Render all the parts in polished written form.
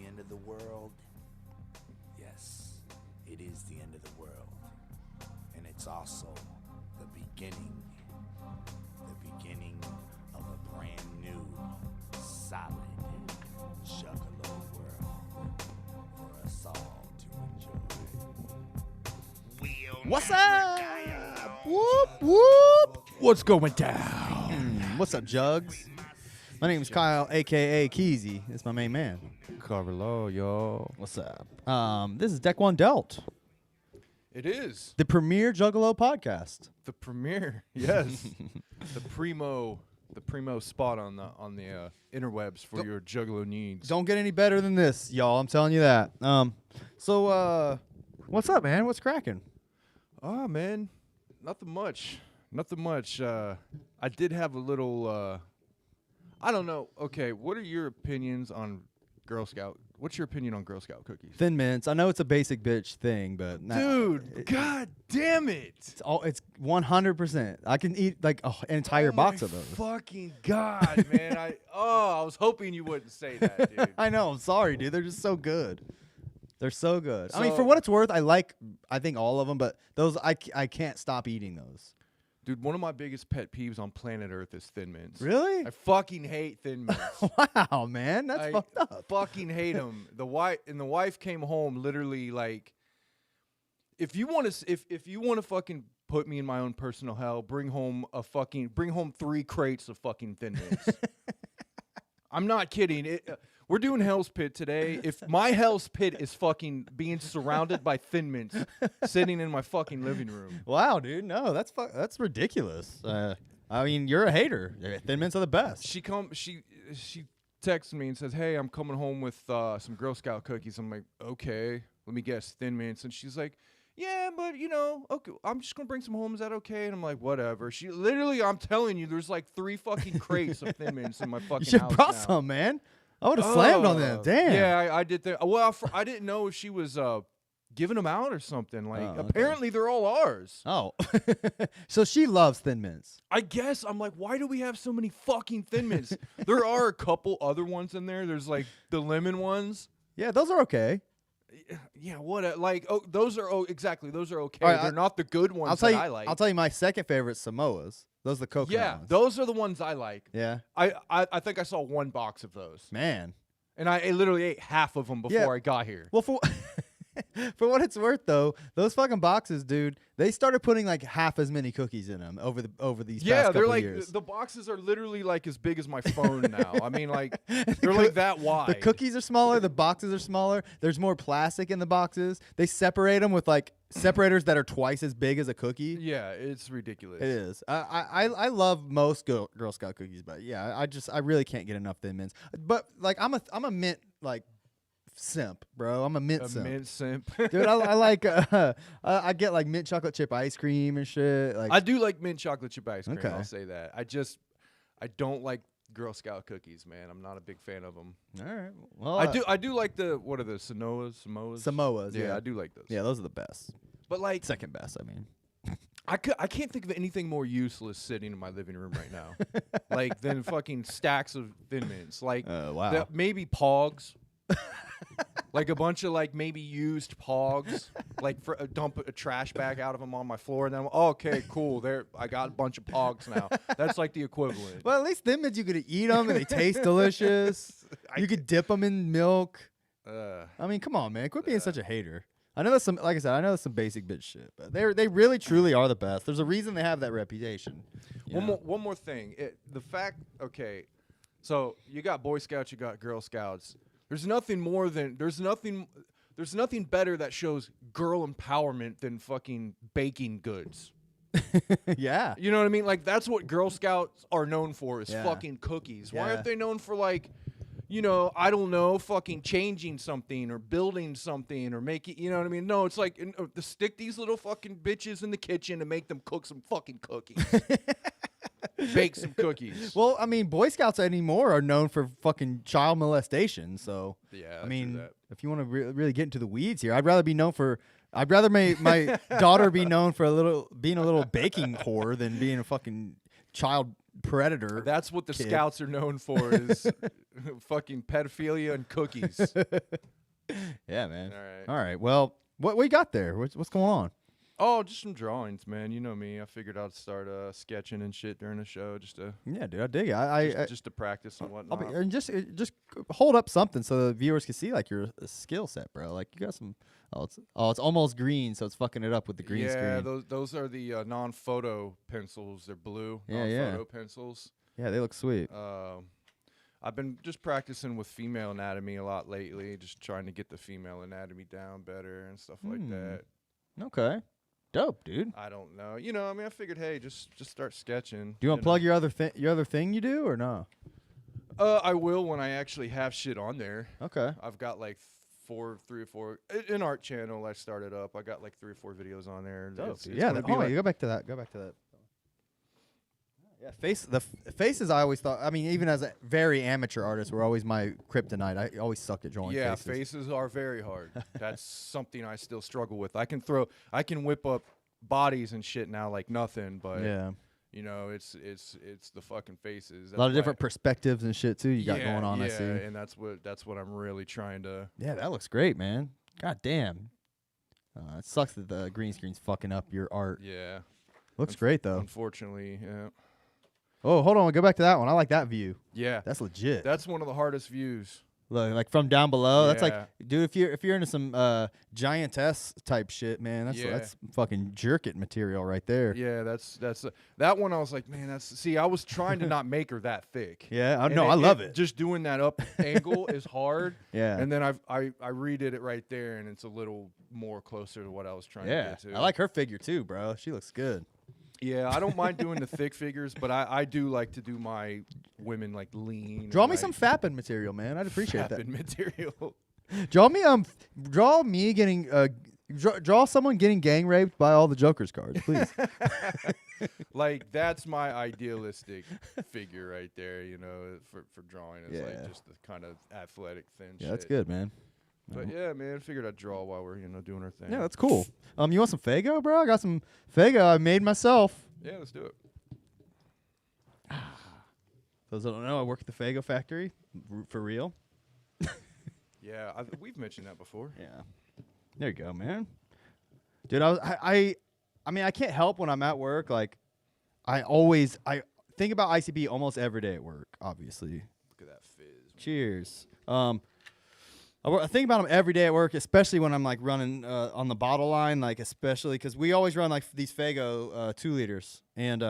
the end of the world? Yes, it is the end of the world. And it's also the beginning of a brand new, solid, juggalo world for us all to enjoy. What's up? Whoop, whoop. What's going down? What's up, Jugs? My name is Kyle, a.k.a. Keezy. It's my main man. Carlo, yo. What's up? This is Deck One Dealt, It is the premier Juggalo podcast. the premiere. Yes, the primo spot on the interwebs for your juggalo needs. Don't get any better than this, y'all. I'm telling you that. So, what's up, man? What's cracking? Ah, man, nothing much. I did have a little. I don't know. Okay, what are your opinions on Girl Scout? What's your opinion on Girl Scout cookies? Thin Mints. I know it's a basic bitch thing, but Dude, god damn it! It's 100%. I can eat like an entire box of those. Fucking god, man! I was hoping you wouldn't say that, dude. I know. I'm sorry, dude. They're just so good. They're so good. I mean, So- for what it's worth, I think all of them, but those I can't stop eating those. Dude, one of my biggest pet peeves on planet Earth is Thin Mints. Really? I fucking hate Thin Mints. Wow, man, that's I fucked up. fucking hate them. The wife came home literally like, if you want to fucking put me in my own personal hell, bring home 3 crates of fucking Thin Mints. I'm not kidding. We're doing Hell's Pit today. If my Hell's Pit is fucking being surrounded by Thin Mints sitting in my fucking living room. Wow, dude, no, that's ridiculous. I mean, you're a hater. Thin Mints are the best. She texts me and says, "Hey, I'm coming home with some Girl Scout cookies." I'm like, "Okay, let me guess, Thin Mints." And she's like, "Yeah, but okay, I'm just gonna bring some home. Is that okay?" And I'm like, "Whatever." She literally, I'm telling you, there's like 3 fucking crates of Thin Mints in my fucking You should house brought now. some, man. I would have slammed on them. Damn. Yeah, I did that. Well, I didn't know if she was giving them out or something. Like, Oh, okay. apparently they're all ours. Oh, so she loves Thin Mints. I guess I'm like, why do we have so many fucking Thin Mints? There are a couple other ones in there. There's like the lemon ones. Yeah, those are okay. Yeah, what? Those are exactly. Those are okay. All right, They're not the good ones I like. I'll tell you my second favorite, Samoas. Those are the coconut Yeah, ones. those are the ones I like. Yeah, I think I saw 1 box of those, man. and I literally ate half of them before I got here. Well, for what it's worth, though, those fucking boxes, dude, they started putting like half as many cookies in them over these past couple they're like years. the boxes are literally like as big as my phone now. I mean, like they're like that wide. The cookies are smaller. The boxes are smaller. There's more plastic in the boxes. They separate them with like separators that are twice as big as a cookie. Yeah, it's ridiculous. It is. I love most Girl Scout cookies, but yeah, I really can't get enough Thin Mints. But like I'm a mint like simp, bro. I'm a mint simp. Mint simp. Dude, I like I get like mint chocolate chip ice cream and shit. Like I do like mint chocolate chip ice cream. Okay. I'll say that. I don't like Girl Scout cookies, man. I'm not a big fan of them. all right. Well, I do like what are the Samoas? Samoas. Yeah, I do like those. Yeah, those are the best. But like Second best, I mean. I can't think of anything more useless sitting in my living room right now, like than fucking stacks of Thin Mints. Like Wow. maybe Pogs. Like a bunch of like maybe used Pogs, like dump a trash bag out of them on my floor, and then okay, cool. There, I got a bunch of Pogs now. That's like the equivalent. Well, at least Thin Mints you could eat them and they taste delicious. You could dip them in milk. I mean, come on, man. Quit being such a hater. I know that's some, like I said, I know that's some basic bitch shit, but they really truly are the best. There's a reason they have that reputation. One more thing. The fact, okay, so you got Boy Scouts, you got Girl Scouts. There's nothing better that shows girl empowerment than fucking baking goods. Yeah. You know what I mean? Like that's what Girl Scouts are known for is Yeah. fucking cookies. Why Yeah. aren't they known for like, I don't know, fucking changing something or building something or making, you know what I mean? No, it's like to stick these little fucking bitches in the kitchen and make them cook some fucking cookies. Bake some cookies. Well, I mean, Boy Scouts anymore are known for fucking child molestation. So, Yeah, I mean, true that. if you want to really get into the weeds here, I'd rather my daughter be known for being a little baking whore than being a fucking child predator. That's what the kid. scouts are known for is fucking pedophilia and cookies. Yeah, man. All right. All right. Well, what we got there? What's going on? Oh, just some drawings, man. You know me. I figured I'd start sketching and shit during the show just to Yeah, dude, I dig it. just to practice and I'll whatnot. and just hold up something so the viewers can see like your skill set, bro. Like you got some. It's almost green, so it's fucking it up with the green yeah, screen. those are the non-photo pencils. They're blue Yeah, non-photo pencils. Yeah, they look sweet. I've been just practicing with female anatomy a lot lately, just trying to get the female anatomy down better and stuff like that. Okay, dope, dude. I don't know. You know, I mean, I figured, hey, just start sketching. Do you want to plug your other thing you do or no? I will when I actually have shit on there. Okay. I've got like 3 or 4 an art channel I started up. I got like 3 or 4 videos on there. Dope, It's dude. gonna Yeah, be like- go back to that. Yeah, faces I always thought. I mean, even as a very amateur artist, were always my kryptonite. I always sucked at drawing yeah, faces. faces are very hard. That's something I still struggle with. I can whip up bodies and shit now like nothing, but Yeah, you know, it's the fucking faces. a lot of different perspectives and shit too. You got going on. Yeah, I see. and that's what I'm really trying to. Yeah, that looks great, man. God damn. It sucks that the green screen's fucking up your art. Yeah, Looks great though. unfortunately, yeah. Oh, hold on. Go back to that one. I like that view. Yeah, That's legit. that's one of the hardest views. Look, like from down below. That's like, Yeah. dude, if you're into some giantess type shit, man, that's fucking jerk it material right there. Yeah, that's that one. I was like, man, I was trying to not make her that thick. Yeah, I And know. I love it. Just doing that up angle is hard. Yeah. And then I redid it right there, and it's a little more closer to what I was trying to Yeah, get to. I like her figure too, bro. She looks good. Yeah, I don't mind doing the thick figures, but I do like to do my women like lean. Draw and, me like, some fapping material, man. I'd appreciate that. fapping material. Draw me getting draw someone getting gang raped by all the Joker's cards, please. Like that's my idealistic figure right there. You know, for drawing, it's Yeah. like just the kind of athletic thin. Yeah, shit. that's good, man. But yeah, man, I figured I'd draw while we're doing our thing. Yeah, that's cool. You want some Fago, bro? I got some Fago I made myself. Yeah, let's do it. Those that don't know, I work at the Fago factory for real. Yeah, we've mentioned that before. Yeah. There you go, man. Dude, I mean, I can't help when I'm at work. Like, I think about ICP almost every day at work. Obviously. Look at that fizz. Man. Cheers. I think about them every day at work, especially when I'm like running on the bottle line. Like, especially because we always run like these Fago 2 liters, and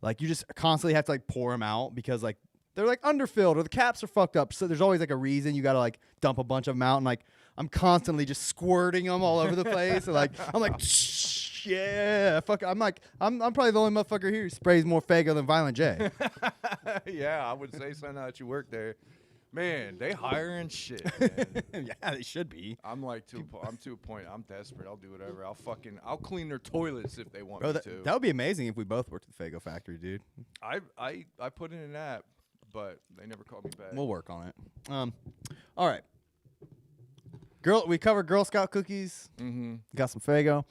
like you just constantly have to like pour them out because like they're like underfilled or the caps are fucked up. So there's always like a reason you got to like dump a bunch of them out, and like I'm constantly just squirting them all over the place. And like I'm like, yeah, fuck. I'm probably the only motherfucker here who sprays more Fago than Violent J. Yeah, I would say so now that you work there. Man, they hiring shit, man. Yeah, they should be. I'm like I'm to a point. I'm desperate. I'll do whatever. I'll clean their toilets if they want Bro, me to. that would be amazing if we both worked at the Fago factory, dude. I put in an app, but they never called me back. We'll work on it. All right. We covered Girl Scout cookies. Mm-hmm. Got some Fago.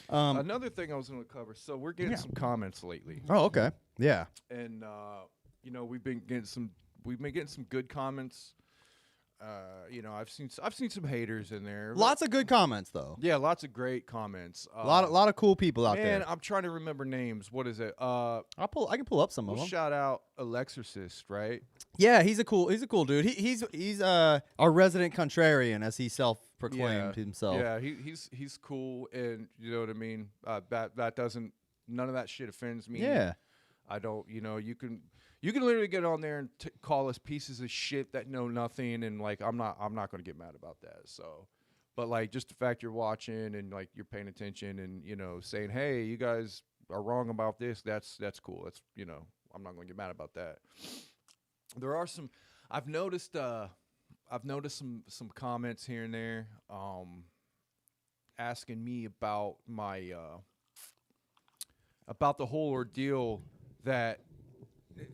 Another thing I was going to cover. So we're getting some comments lately, Oh, okay. Yeah. and we've been getting some good comments. I've seen some haters in there. Lots of good comments though. Yeah, lots of great comments. A lot of cool people out Man, there. I'm trying to remember names. What is it? I can pull up some of We'll them. shout out Alexorcist, right? Yeah, he's a cool dude. He's our resident contrarian, as he self-proclaimed himself. Yeah, he's cool, and you know what I mean. That doesn't, none of that shit offends me. Yeah. I don't. You can literally get on there and call us pieces of shit that know nothing, and like I'm not gonna get mad about that. So, but like just the fact you're watching and like you're paying attention and saying, hey, you guys are wrong about this. That's cool. That's I'm not gonna get mad about that. There are some. I've noticed some comments here and there, asking me about my about the whole ordeal that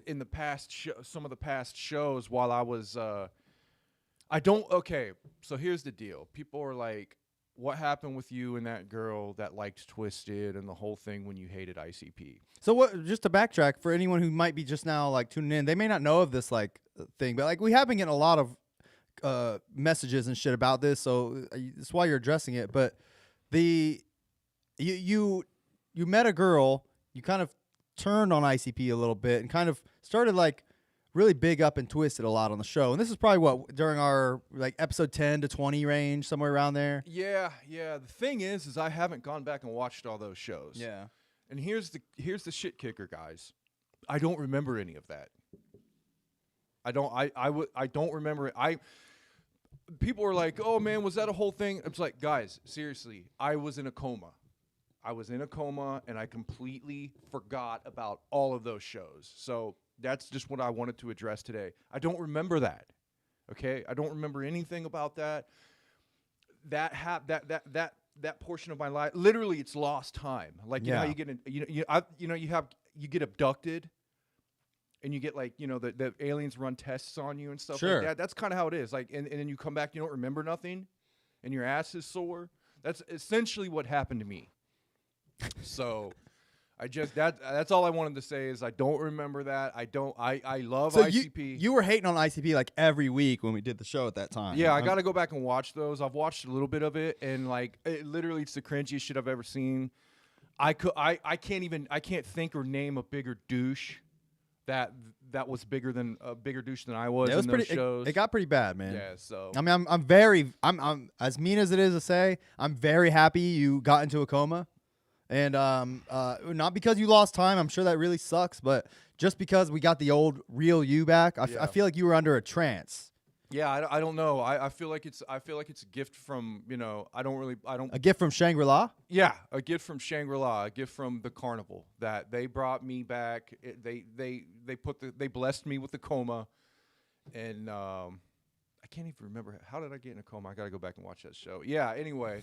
in the past some of the past shows while I was okay, so here's the deal. People are like, what happened with you and that girl that liked Twisted and the whole thing when you hated ICP? So what? Just to backtrack for anyone who might be just now like tuning in, they may not know of this like thing, but like we have been getting a lot of messages and shit about this, so that's why you're addressing it. But you met a girl, you kind of turned on ICP a little bit and kind of started like really big up and twisted a lot on the show. And this is probably what during our like episode 10 to 20 range, somewhere around there. Yeah. The thing is I haven't gone back and watched all those shows. Yeah. And here's the shit kicker, guys. I don't remember any of that. I don't remember it. People were like, "Oh man, was that a whole thing?" It's like, guys, seriously, I was in a coma. And I completely forgot about all of those shows. So that's just what I wanted to address today. I don't remember that. Okay? I don't remember anything about that. That portion of my life, literally, it's lost time. Like you know how you get you get abducted, and you get like the aliens run tests on you and stuff like that. That's kind of how it is. Like and then you come back, you don't remember nothing, and your ass is sore. That's essentially what happened to me. So I just that's all I wanted to say is I don't remember that. I love ICP. You were hating on ICP like every week when we did the show at that time. Yeah, I got to go back and watch those. I've watched a little bit of it, and like literally it's the cringiest shit I've ever seen. I can't think or name a bigger douche that was a bigger douche than I was in those shows. It got pretty bad, man. Yeah, so I mean I'm as mean as it is to say, I'm very happy you got into a coma. And not because you lost time, I'm sure that really sucks, but just because we got the old real you back, I feel like you were under a trance. Yeah, I don't know. I feel like it's a gift from A gift from Shangri-La? Yeah, a gift from Shangri-La, a gift from the carnival that they brought me back. They blessed me with the coma, and I can't even remember how did I get in a coma. I got to go back and watch that show. Yeah. Anyway.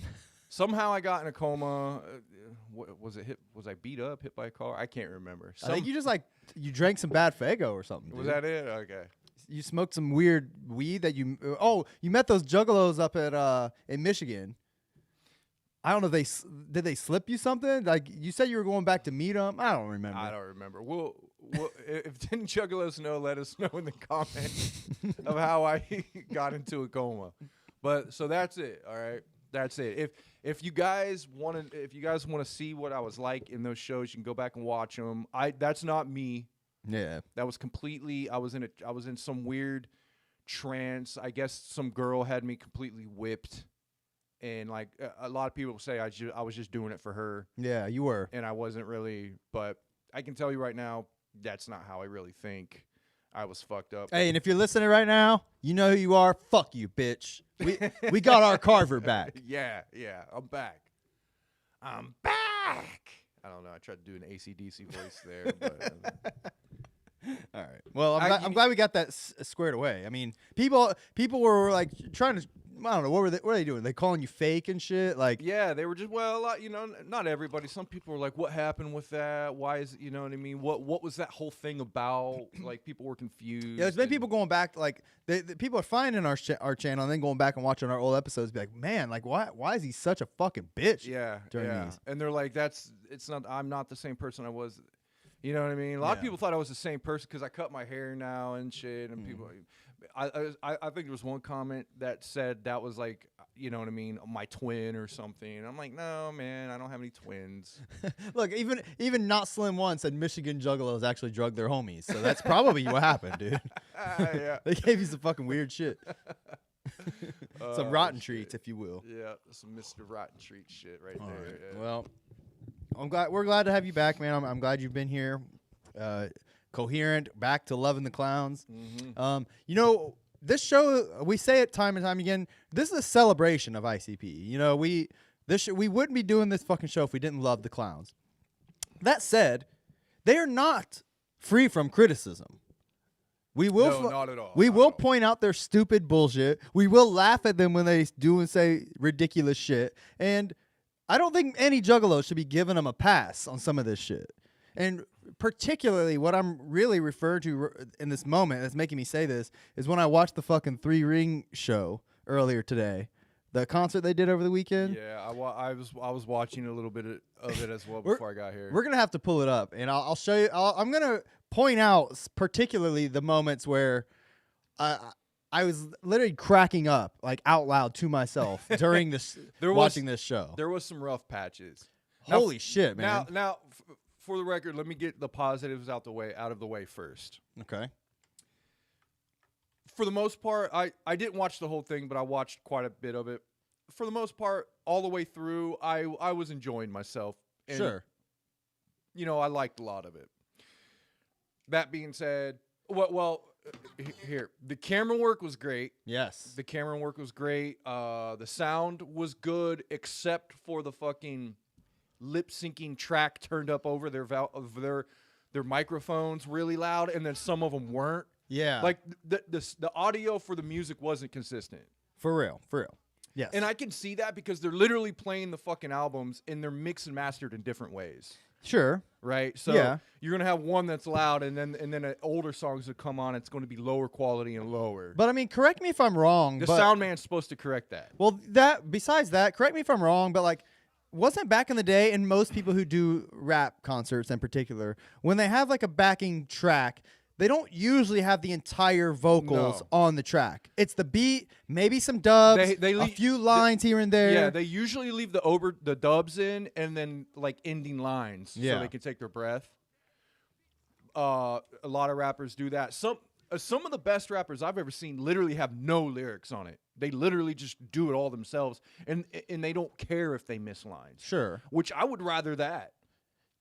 Somehow I got in a coma. Was I beat up, hit by a car? I can't remember. I think you just you drank some bad Faygo or something. Dude. Was that it? Okay. You smoked some weird weed that you. Oh, you met those juggalos up at in Michigan. I don't know. Did they slip you something? Like you said you were going back to meet them. I don't remember. Well, if any juggalos know, let us know in the comments of how I got into a coma. But so that's it. All right. That's it. If you guys want to see what I was like in those shows, you can go back and watch them. That's not me. Yeah. That was completely. I was in some weird trance. I guess some girl had me completely whipped, and like a lot of people say, I was just doing it for her. Yeah, you were. And I wasn't really. But I can tell you right now, that's not how I really think. I was fucked up. Hey, and if you're listening right now, you know who you are. Fuck you, bitch. We got our Carver back. Yeah, I'm back. I don't know. I tried to do an AC/DC voice there, but all right. Well, I'm glad we got that squared away. I mean, people were like trying to. I don't know. What were they doing? They calling you fake and shit? Like, yeah, they were just a lot. Not everybody. Some people were like, "What happened with that? Why is it?" You know what I mean? What was that whole thing about? Like, people were confused. Yeah, there's been people going back. Like, the people are finding our channel and then going back and watching our old episodes. Be like, man, like, why is he such a fucking bitch? Yeah, during these. And they're like, it's not. I'm not the same person I was. You know what I mean? A lot of people thought I was the same person because I cut my hair now and shit. And people, I think there was one comment that said that was like, you know what I mean, my twin or something. And I'm like, no, man, I don't have any twins. Look, even Not Slim One said Michigan Juggalos actually drugged their homies. So that's probably what happened, dude. Yeah. They gave you some fucking weird shit. Some rotten treats, if you will. Yeah, some Mr. Rotten Treat shit right there. Right. Yeah. Well, we're glad to have you back, man. I'm glad you've been here, coherent, back to loving the clowns. Mm-hmm. This show, we say it time and time again. This is a celebration of ICP. We wouldn't be doing this fucking show if we didn't love the clowns. That said, they are not free from criticism. We will not at all. We will point out their stupid bullshit. We will laugh at them when they do and say ridiculous shit. And I don't think any juggalo should be giving them a pass on some of this shit. And particularly what I'm really referring to in this moment that's making me say this is when I watched the fucking 3 Ring show earlier today. The concert they did over the weekend. Yeah, I was watching a little bit of it as well before I got here. We're gonna have to pull it up, and I'll show you. I'm gonna point out particularly the moments where I was literally cracking up like out loud to myself during this watching this show. There was some rough patches. Holy shit, man! Now, for the record, let me get the positives out of the way first. Okay. For the most part, I didn't watch the whole thing, but I watched quite a bit of it. For the most part, all the way through, I was enjoying myself. And, Sure. You know, I liked a lot of it. That being said, well, here, the camera work was great. Yes. The camera work was great. The sound was good, except for the fucking lip syncing track turned up over their microphones really loud, and then some of them weren't. Yeah. Like the audio for the music wasn't consistent. For real. Yes. And I can see that because they're literally playing the fucking albums and they're mixed and mastered in different ways. Sure. Right? So Yeah. you're gonna have one that's loud and then older songs that come on, it's gonna be lower quality and lower. But I mean, correct me if I'm wrong. The but, sound man's supposed to correct that. Well, besides that, correct me if I'm wrong, but like, wasn't back in the day, and most people who do rap concerts in particular, when they have like a backing track, they don't usually have the entire vocals on the track. It's the beat, maybe some dubs, a few lines here and there. Yeah, they usually leave the dubs in and then like ending lines so they can take their breath. A lot of rappers do that. Some of the best rappers I've ever seen literally have no lyrics on it. They literally just do it all themselves, and they don't care if they miss lines. Sure. Which I would rather that.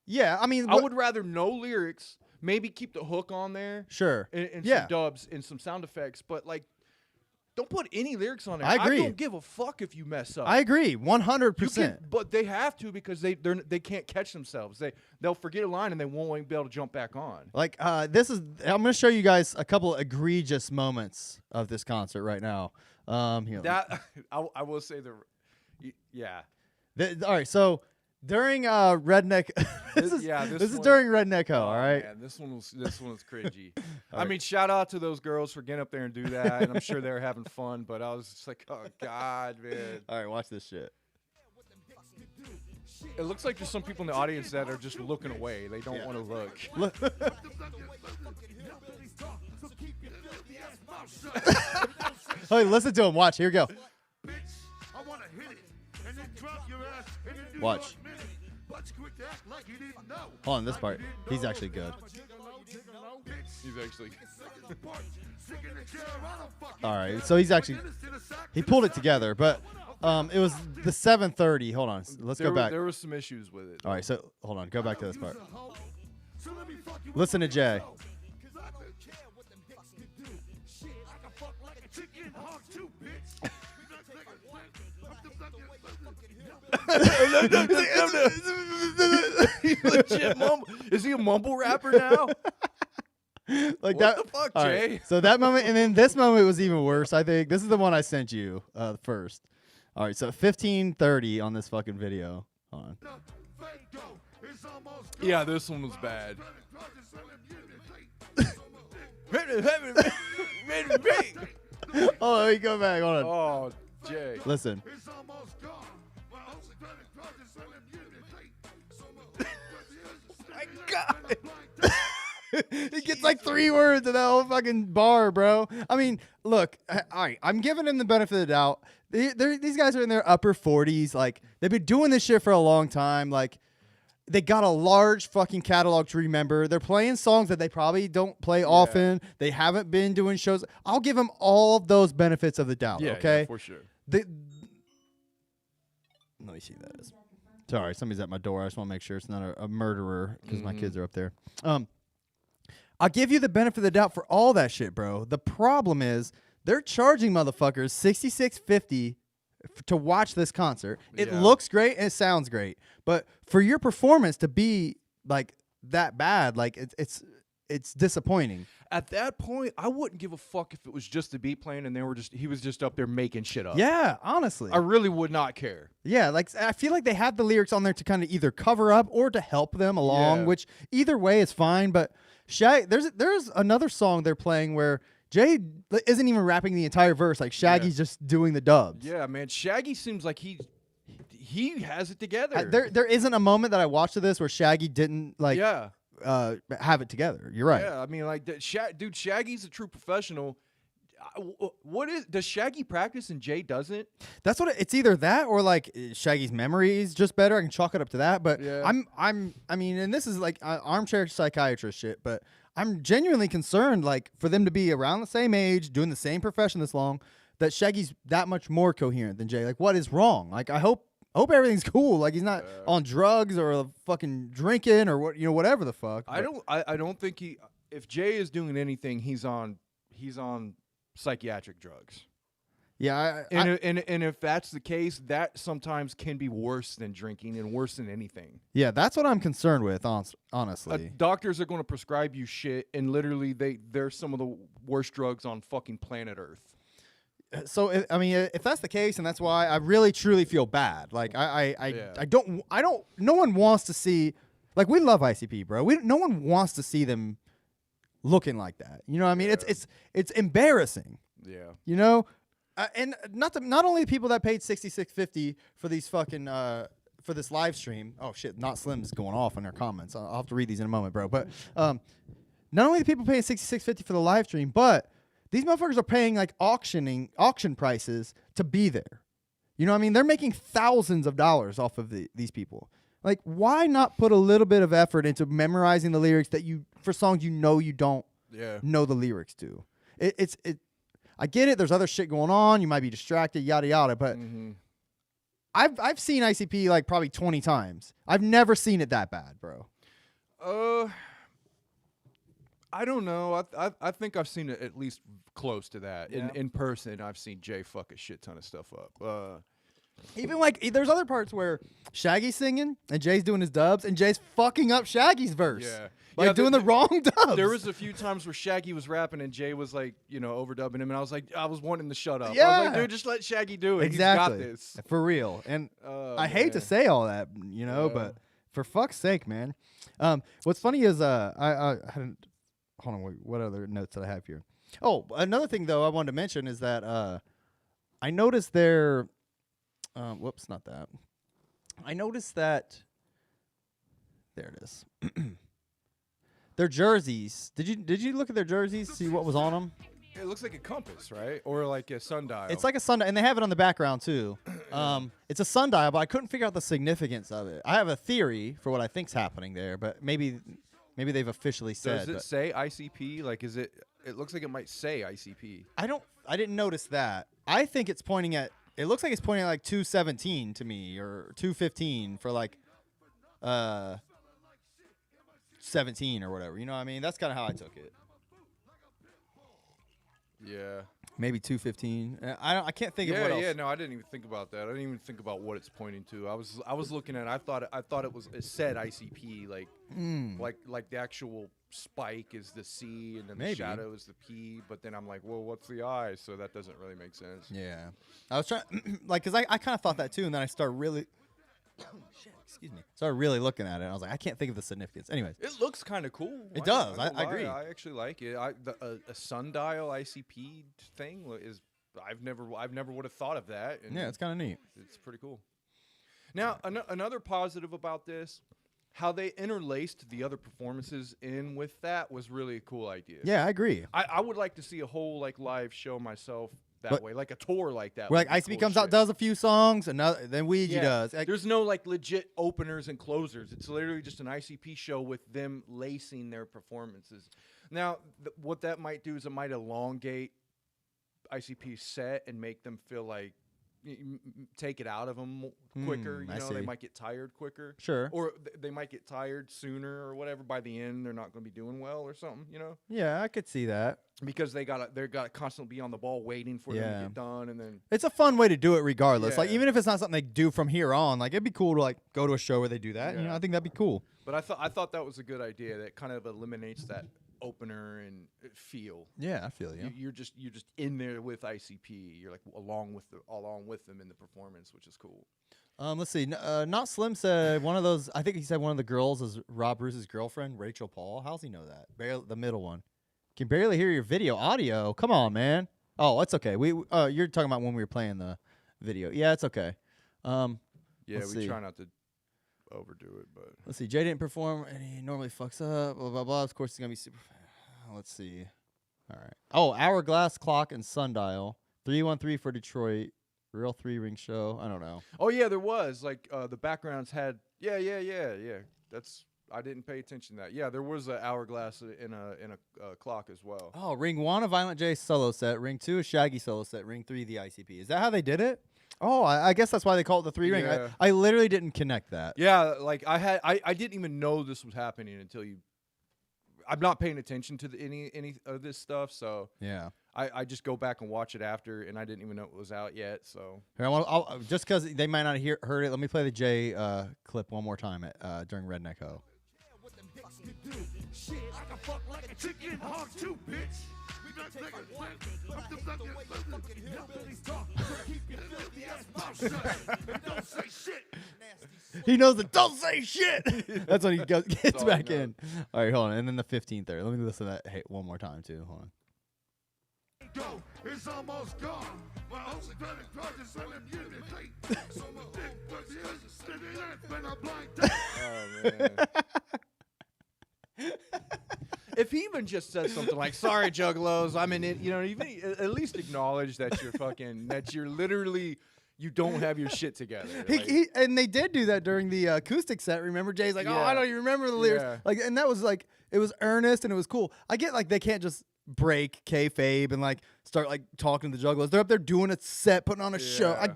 Yeah, I mean, I would rather no lyrics. Maybe keep the hook on there. Sure. And some dubs and some sound effects, but like, don't put any lyrics on there. I agree. I don't give a fuck if you mess up. I agree, 100%. But they have to because they can't catch themselves. They'll forget a line and they won't be able to jump back on. Like I'm going to show you guys a couple of egregious moments of this concert right now. Here, I will say yeah. All right, so during Redneck, this is during Redneck Ho. All right, man, this one was cringy. I mean, shout out to those girls for getting up there and do that, and I'm sure they were having fun. But I was just like, oh god, man. All right, watch this shit. It looks like there's some people in the audience that are just looking away. They don't want to look. Hey, listen to him. Watch. Here we go. Watch. Hold on, this part. He's actually good. All right, so he pulled it together, but it was the 7:30. Hold on, let's go back. There was some issues with it. All right, so hold on, go back to this part. Listen to Jay. Legit mumble. Is he a mumble rapper now? Like what that. The fuck, All Jay? Right, so that moment, and then this moment was even worse. I think this is the one I sent you first. All right, so 15:30 on this fucking video. Hold on. Yeah, this one was bad. Oh, let me go back. Hold on. Oh, Jay. Listen. My God. He gets like 3 words in that whole fucking bar, bro. I mean, look, all right, I'm giving him the benefit of the doubt. These guys are in their upper 40s. Like, they've been doing this shit for a long time. Like, they got a large fucking catalog to remember. They're playing songs that they probably don't play often. They haven't been doing shows. I'll give them all of those benefits of the doubt, okay? Yeah, for sure. Let me see what that is. Sorry, somebody's at my door. I just want to make sure it's not a murderer because my kids are up there. I'll give you the benefit of the doubt for all that shit, bro. The problem is they're charging motherfuckers $66.50 to watch this concert. It looks great and it sounds great, but for your performance to be like that bad, like it's disappointing. At that point, I wouldn't give a fuck if it was just the beat playing and he was just up there making shit up. Yeah, honestly. I really would not care. Yeah, like I feel like they had the lyrics on there to kind of either cover up or to help them along, which either way is fine. But Shaq, there's another song they're playing where Jay isn't even rapping the entire verse. Like Shaggy's just doing the dubs. Yeah, man. Shaggy seems like he has it together. There isn't a moment that I watched of this where Shaggy didn't like have it together. You're right. Yeah, I mean, like, dude, Shaggy's a true professional. Does Shaggy practice and Jay doesn't? That's what it's either that or like Shaggy's memory is just better. I can chalk it up to that. But Yeah. I mean, and this is like armchair psychiatrist shit, but I'm genuinely concerned, like, for them to be around the same age, doing the same profession this long, that Shaggy's that much more coherent than Jay. Like, what is wrong? Like, I hope everything's cool. Like, he's not on drugs or fucking drinking or what, whatever the fuck. I don't think if Jay is doing anything, he's on psychiatric drugs. Yeah, and if that's the case, that sometimes can be worse than drinking and worse than anything. Yeah, that's what I'm concerned with, honestly. Doctors are going to prescribe you shit, and literally they're some of the worst drugs on fucking planet Earth. So if that's the case, and that's why I really truly feel bad. Like I don't. No one wants to see. Like, we love ICP, bro. No one wants to see them looking like that. You know what I mean? It's embarrassing. Yeah. And not only the people that paid $66.50 for these fucking for this live stream. Oh shit, Not Slim's going off in their comments. I'll have to read these in a moment, bro. But not only the people paying $66.50 for the live stream, but these motherfuckers are paying like auction prices to be there. You know what I mean? They're making thousands of dollars off of these people. Like, why not put a little bit of effort into memorizing the lyrics for songs you don't know the lyrics to? I get it. There's other shit going on. You might be distracted, yada yada. But I've seen ICP like probably 20 times. I've never seen it that bad, bro. I don't know. I think I've seen it at least close to that. Yeah. In person, I've seen Jay fuck a shit ton of stuff up. Even like there's other parts where Shaggy's singing and Jay's doing his dubs and Jay's fucking up Shaggy's verse. Yeah. Like doing the wrong dubs. There was a few times where Shaggy was rapping and Jay was like, overdubbing him, and I was wanting to shut up. Yeah. I was like, dude, just let Shaggy do it. Exactly. He's got this. For real. And I hate to say all that, but for fuck's sake, man. What's funny is I hadn't. Hold on, wait, what other notes did I have here? Oh, another thing though I wanted to mention is that I noticed their. Whoops, not that. I noticed that. There it is. Their jerseys. Did you look at their jerseys? See what was on them? It looks like a compass, right? Or like a sundial. It's like a sundial, and they have it on the background too. It's a sundial, but I couldn't figure out the significance of it. I have a theory for what I think's happening there, but maybe they've officially said. Does it say ICP? Like, is it? It looks like it might say ICP. I didn't notice that. I think it's pointing at. It looks like it's pointing at like 217 to me, or 215 for like 17 or whatever. You know what I mean? That's kind of how I took it. Yeah. Maybe 215. I can't think of what else. Yeah, no, I didn't even think about that. I didn't even think about what it's pointing to. I was looking at it. I thought it said ICP, like the actual spike is the C and then the shadow is the P, but then I'm like, well, what's the I? So that doesn't really make sense. Yeah. I was trying cuz I kind of thought that too, and then I started really started really looking at it. And I was like, I can't think of the significance. Anyways, it looks kind of cool. It does. I agree. I actually like it. A sundial ICP thing is I've never would have thought of that. And yeah, it's kind of neat. It's pretty cool. Now, another positive about this, how they interlaced the other performances in with that was really a cool idea. Yeah, I agree. I would like to see a whole live show myself that way, like a tour like that. Where ICP comes out, does a few songs, and then Ouija does. There's no legit openers and closers. It's literally just an ICP show with them lacing their performances. Now, what that might do is it might elongate ICP's set and make them feel like take it out of them quicker. They might get tired quicker. Sure. Or they might get tired sooner or whatever. By the end, they're not going to be doing well or something. Yeah, I could see that. Because they gotta constantly be on the ball waiting for them to get done, and then it's a fun way to do it regardless. Like, even if it's not something they do from here on, like, it'd be cool to go to a show where they do that. I think that'd be cool. But I thought that was a good idea. That kind of eliminates that opener and feel. Yeah, I feel you. You're just in there with ICP. You're like along with them in the performance, which is cool. Let's see. Not Slim said one of those. I think he said one of the girls is Rob Bruce's girlfriend, Rachel Paul. How's he know that? The middle one. Can barely hear your video audio. Come on, man. Oh, it's okay. You're talking about when we were playing the video. Yeah, it's okay. Yeah, let's we see. try not to overdo it, but Let's see. Jay didn't perform, and he normally fucks up. Blah blah blah. Of course, he's gonna be super. Let's see. All right. Oh, Hourglass Clock and Sundial. 313 for Detroit. Real 3-ring show. I don't know. oh yeah, there was like the backgrounds had yeah. That's I didn't pay attention to that. Yeah, there was an hourglass in a clock as well. Oh, Ring 1, a Violent J solo set. Ring 2, a Shaggy solo set. Ring 3, the ICP. Is that how they did it? Oh, I guess that's why they call it the 3-ring. Yeah. I literally didn't connect that. Yeah, like I didn't even know this was happening until you. I'm not paying attention to any of this stuff, so Yeah. I just go back and watch it after, and I didn't even know it was out yet. So Here, I'll, just because they might not have heard it, let me play the Jay clip one more time during Redneck Ho. Shit, I can fuck like a chicken hog too, bitch. Don't say shit. He knows the don't say shit. That's when he gets all back I know. in. All right, hold on. And then the 15th there. Let me listen to that one more time, too. Hold on. Go, it's almost gone. My only credit card is selling unity. So my dick was his, steady left, when I blind oh man. If he even just says something like "Sorry, Juggalos, I'm in it," you know, even at least acknowledge that you're fucking that you're literally you don't have your shit together. Like, And they did do that during the acoustic set. Remember, Jay's like, "Oh, I Yeah. don't even remember the lyrics." Yeah. Like, and that was like, it was earnest and it was cool. I get like they can't just break kayfabe and like start like talking to the Juggalos. They're up there doing a set, putting on a show. I Yeah.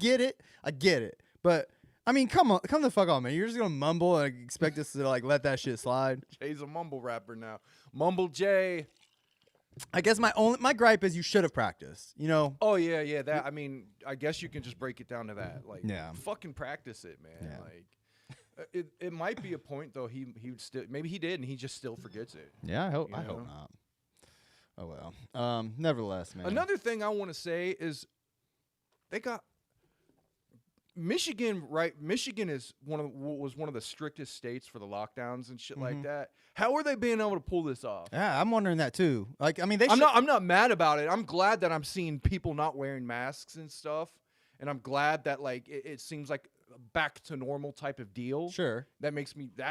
get it. But I mean, come the fuck on, man. You're just gonna mumble and expect us to like let that shit slide. Jay's a mumble rapper now. Mumble Jay. I guess my gripe is you should have practiced. You know. Oh yeah. That I mean, I guess you can just break it down to that. Like, Yeah. fucking practice it, man. Yeah. Like, it might be a point though. He would still maybe he did and he just still forgets it. Yeah, I hope You I hope know? not. Oh well. Nevertheless, man. Another thing I want to say is they got Michigan, right? Michigan is was one of the strictest states for the lockdowns and shit like that. How are they being able to pull this off? Yeah, I'm wondering that too. Like, I mean, they. I'm not mad about it. I'm glad that I'm seeing people not wearing masks and stuff, and I'm glad that like it seems like a back to normal type of deal. Sure. That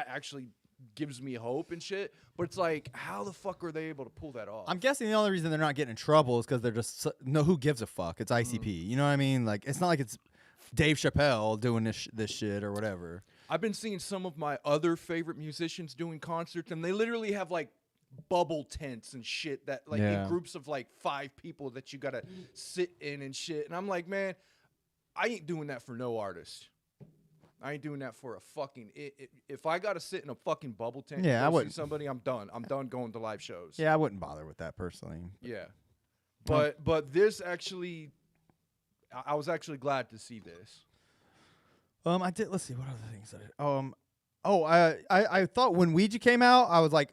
actually gives me hope and shit. But it's like, how the fuck are they able to pull that off? I'm guessing the only reason they're not getting in trouble is because they're just no. Who gives a fuck? It's ICP. You know what I mean? Like, it's not like it's Dave Chappelle doing this shit or whatever. I've been seeing some of my other favorite musicians doing concerts, and they literally have like bubble tents and shit that like Yeah. in groups of like 5 people that you gotta sit in and shit. And I'm like, man, I ain't doing that for no artist. I ain't doing that for a fucking. If I gotta sit in a fucking bubble tent, Yeah, to I go see wouldn't. somebody. I'm done. I'm done going to live shows. Yeah, I wouldn't bother with that personally. Yeah. But this actually, I was actually glad to see this. I did. Let's see what other things. I thought when Ouija came out, I was like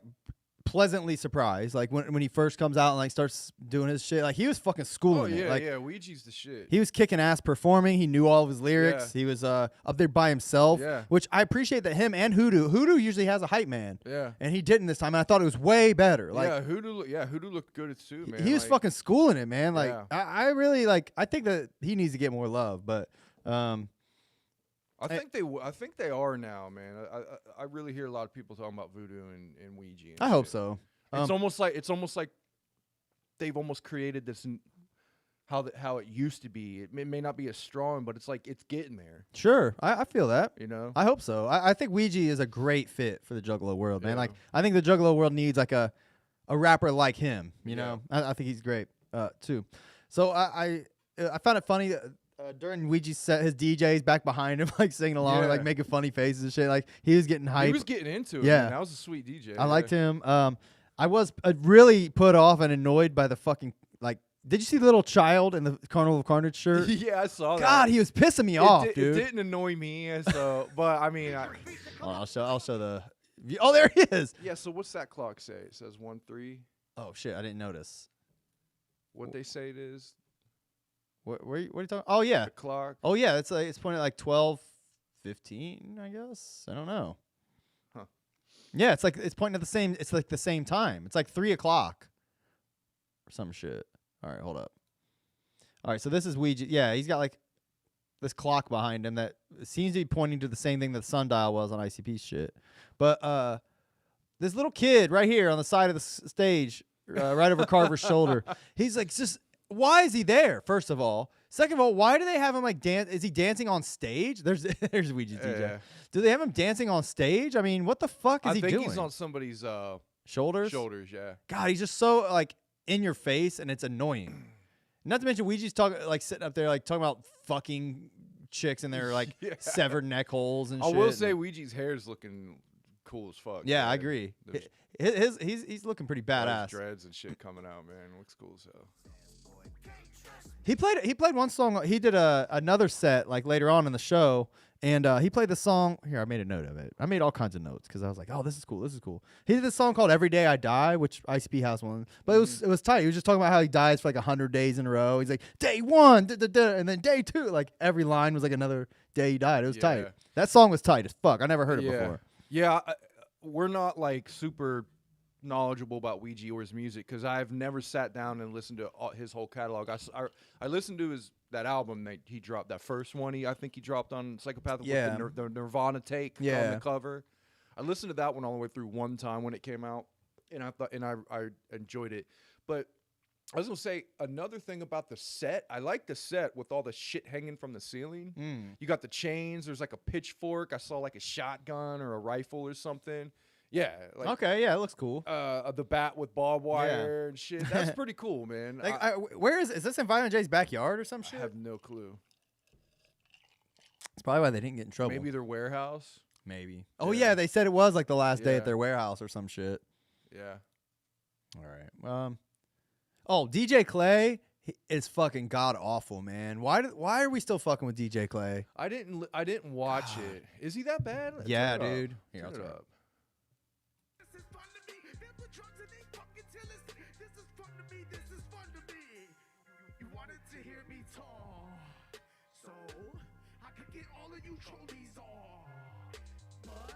pleasantly surprised. Like when he first comes out and like starts doing his shit, like he was fucking schooling it. Like, Ouija's the shit. he was kicking ass performing. He knew all of his lyrics. Yeah. He was up there by himself, Yeah. which I appreciate that him and Hoodoo usually has a hype man. Yeah. And he didn't this time. And I thought it was way better. Like, Hoodoo looked good too, man. he was Like, fucking schooling it, man. Like, Yeah. I really like. I think that he needs to get more love, but I think they are now, man. I really hear a lot of people talking about Voodoo and Ouija. And I hope shit. so. It's almost like they've almost created this how it used to be. It may not be as strong, but it's like it's getting there. Sure, I feel that. You know. I hope so. I think Ouija is a great fit for the Juggalo world, man. Yeah. Like, I think the Juggalo world needs like a rapper like him. You Yeah. know, I think he's great too. So I found it funny that, during Ouija's set, his DJ's back behind him, like singing along, Yeah. like making funny faces and shit. Like he was getting hype. He was getting into it. Yeah. Man. That was a sweet DJ. I liked him. I was really put off and annoyed by the fucking like. Did you see the little child in the Carnival of Carnage shirt? Yeah, I saw that. God, he was pissing me off, It dude. didn't annoy me, so but I mean, I'll show the. Oh, there he is. yeah. So what's that clock say? It says 1-3. Oh shit, I didn't notice. What they say it is? What are you talking? Oh yeah. The clock. Oh yeah, it's pointing at like 12:15, I guess. I don't know. Huh. Yeah, it's pointing at the same. It's like the same time. It's like 3 o'clock. or some shit. All right, hold up. All right, so this is Ouija. Yeah, he's got like this clock behind him that seems to be pointing to the same thing that the sundial was on ICP's shit. But this little kid right here on the side of the stage, right over Carver's shoulder, he's like, just why is he there? First of all, second of all, why do they have him like dance? Is he dancing on stage? There's Ouija's DJ. Yeah. Do they have him dancing on stage? I mean, what the fuck is he doing? I think he's on somebody's shoulders. Shoulders, yeah. God, he's just so like in your face, and it's annoying. Not to mention, Ouija's talking like sitting up there like talking about fucking chicks and their like severed neck holes and shit. I will say Ouija's hair is looking cool as fuck. Yeah, man. I agree. He's looking pretty Those badass. dreads and shit coming out, man. Looks cool as hell. He played one song. He did another set like later on in the show, and he played the song. Here, I made a note of it. I made all kinds of notes because I was like, "Oh, this is cool. This is cool." He did this song called "Every Day I Die," which ICP has one, but it was tight. He was just talking about how he dies for like 100 days in a row. He's like, "Day 1, and then day 2." Like every line was like another day he died. It was tight. That song was tight as fuck. I never heard it before. Yeah, we're not like super knowledgeable about Ouija or his music because I've never sat down and listened to his whole catalog. I listened to that album that he dropped, that first one I think he dropped on Psychopathic with the Nirvana take on the cover. I listened to that one all the way through one time when it came out, and I enjoyed it. But I was gonna say another thing about the set. I like the set with all the shit hanging from the ceiling. You got the chains. There's like a pitchfork. I saw like a shotgun or a rifle or something. Yeah. Like, okay. Yeah, it looks cool. The bat with barbed wire and shit. That's pretty cool, man. Like, where is this in Violent J's backyard or some shit? I have no clue. It's probably why they didn't get in trouble. Maybe their warehouse. Maybe. Oh yeah, they said it was like the last day at Yeah. their warehouse or some shit. Yeah. All right. Oh, DJ Clay is fucking god awful, man. Why are we still fucking with DJ Clay? I didn't watch it. Is he that bad? Yeah, Turn it up. dude. Here, I'll Turn it turn it up. This is fun to me. They put drugs in they fucking tillers. This is fun to me. This is fun to me. You wanted to hear me talk, so I could get all of you trolleys on. But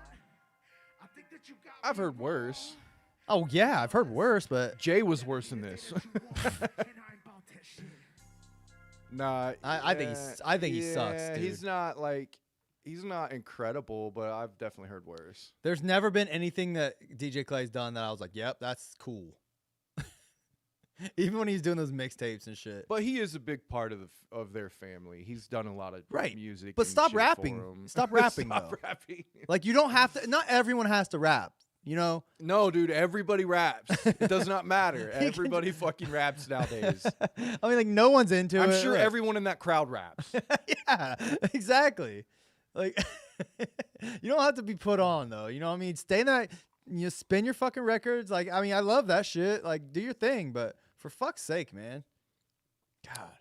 I think that you got. I've heard worse. Oh yeah, I've heard worse, but Jay was worse than this. And I ain't about that shit. Nah, I think he sucks, dude. He's not incredible, but I've definitely heard worse. There's never been anything that DJ Clay's done that I was like, "Yep, that's cool." Even when he's doing those mixtapes and shit. But he is a big part of their family. He's done a lot of music. But and stop shit rapping. for 'em. Stop rapping Stop though. rapping. Like you don't have to. Not everyone has to rap. You know. No, dude, everybody raps. It does not matter. Everybody fucking raps nowadays. I mean, like no one's into it. I'm sure Like- everyone in that crowd raps. Yeah, exactly. Like you don't have to be put on though. You know what I mean? Stay in that. You spin your fucking records. Like I mean, I love that shit. Like do your thing, but for fuck's sake, man. God.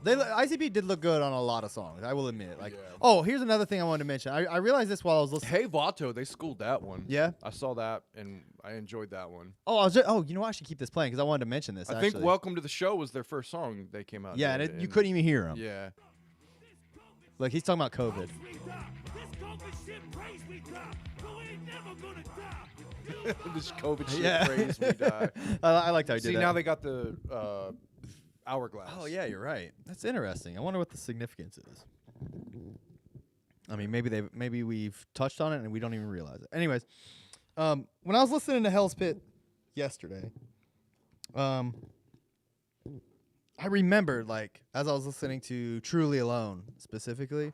ICP did look good on a lot of songs. I will admit. Like, oh, here's another thing I wanted to mention. I realized this while I was listening. Hey Vato, they schooled that one. Yeah, I saw that and I enjoyed that one. Oh, you know what? I should keep this playing because I wanted to mention this. I think "Welcome to the Show" was their first song they came out. Yeah, and you couldn't even hear him. Yeah. Like he's talking about COVID. This COVID shit Yeah. praise we die. I liked how he See, did that. now they got the hourglass. Oh yeah, you're right. That's interesting. I wonder what the significance is. I mean, maybe we've touched on it and we don't even realize it. Anyways, when I was listening to Hell's Pit yesterday, I remembered like as I was listening to Truly Alone specifically,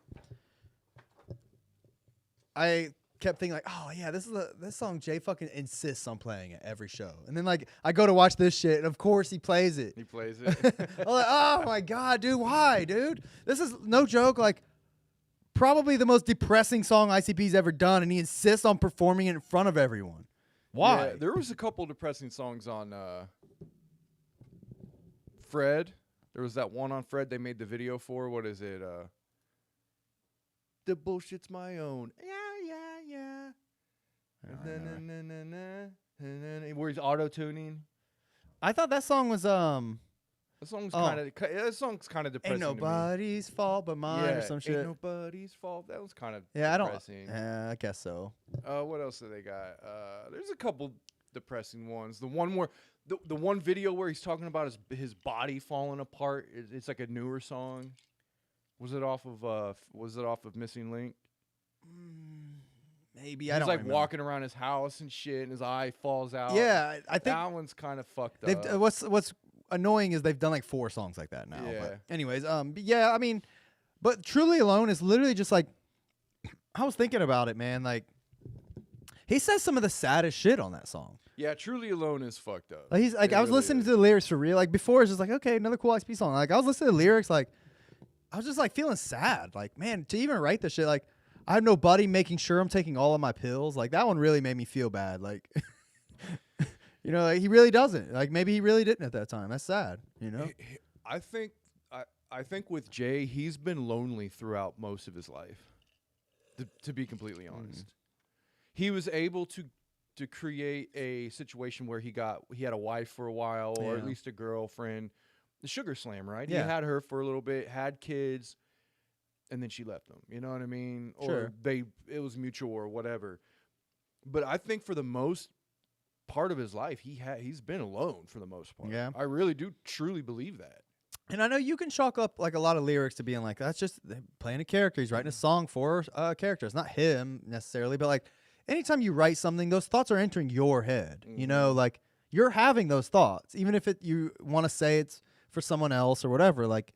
I kept thinking like, oh yeah, this song Jay fucking insists on playing at every show. And then like I go to watch this shit, and of course he plays it. He plays it. I'm like, oh my god, dude, why, dude? This is no joke, like probably the most depressing song ICP's ever done, and he insists on performing it in front of everyone. Why? Yeah, there was a couple depressing songs on Fred. There was that one on Fred they made the video for. What is it? The bullshit's my own. Yeah. Where he's auto-tuning. I thought that song was That song's kind of depressing. Ain't nobody's fault but mine or some shit. Ain't nobody's fault. That was kind of Yeah, depressing. I guess so. What else do they got? There's a couple depressing ones. The one where the one video where he's talking about his body falling apart. It's like a newer song. Was it off of Missing Link? Maybe He's I don't. like remember. walking around his house and shit, and his eye falls out. Yeah, I think that one's kind of fucked they've. up. What's annoying is they've done like 4 songs like that now. Yeah. But anyways, but yeah, I mean, but Truly Alone is literally just like, I was thinking about it, man. Like, he says some of the saddest shit on that song. Yeah, Truly Alone is fucked up. Like he's like, It I was really listening is. to the lyrics for real. Like before, it's just like, okay, another cool XP song. Like I was listening to the lyrics, like I was just like feeling sad. Like, man, to even write this shit, like I have no buddy making sure I'm taking all of my pills. Like that one really made me feel bad. Like, you know, like, he really doesn't. Like maybe he really didn't at that time. That's sad. You know. I think with Jay, he's been lonely throughout most of his life. To be completely honest, he was able to create a situation where he had a wife for a while, or at Yeah. least a girlfriend. The Sugar Slam, right? Yeah. He had her for a little bit, had kids, and then she left him. You know what I mean? Sure. Or it was mutual or whatever. But I think for the most part of his life, he's been alone for the most part. Yeah. I really do truly believe that. And I know you can chalk up like a lot of lyrics to being like, that's just playing a character. He's writing a song for a character. It's not him necessarily, but like anytime you write something, those thoughts are entering your head. You know, like you're having those thoughts, even if you want to say it's for someone else or whatever. Like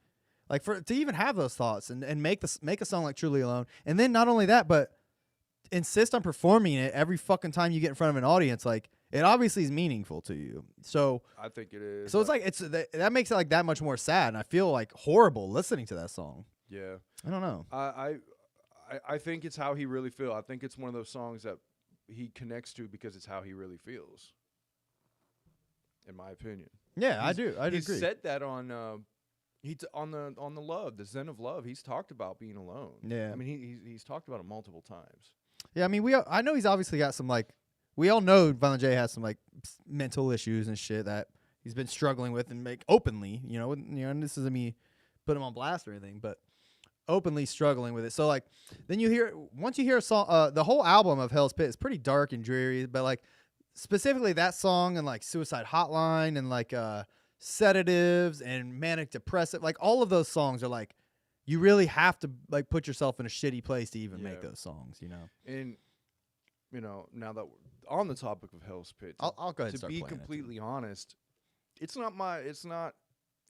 for to even have those thoughts and make a song like Truly Alone, and then not only that, but insist on performing it every fucking time you get in front of an audience. Like it obviously is meaningful to you. So I think it is. so it's like that makes it like that much more sad, and I feel like horrible listening to that song. Yeah. I don't know. I think it's how he really feels. I think it's one of those songs that he connects to because it's how he really feels. In my opinion. Yeah, I do. I He agree. said that on on the Love, the Zen of Love. He's talked about being alone. Yeah. I mean, he's talked about it multiple times. Yeah, I mean, I know he's obviously got some like, we all know Violent J has some like mental issues and shit that he's been struggling with and make openly. You know, and this isn't me put him on blast or anything, but openly struggling with it. So like, then once you hear a song, the whole album of Hell's Pit is pretty dark and dreary, but like specifically that song and like Suicide Hotline and like Sedatives and Manic Depressive, like all of those songs are like, you really have to like put yourself in a shitty place to even make those songs, you know. And you know, now that we're on the topic of Hell's Pit, I'll go ahead and to start be playing it, completely honest, it's not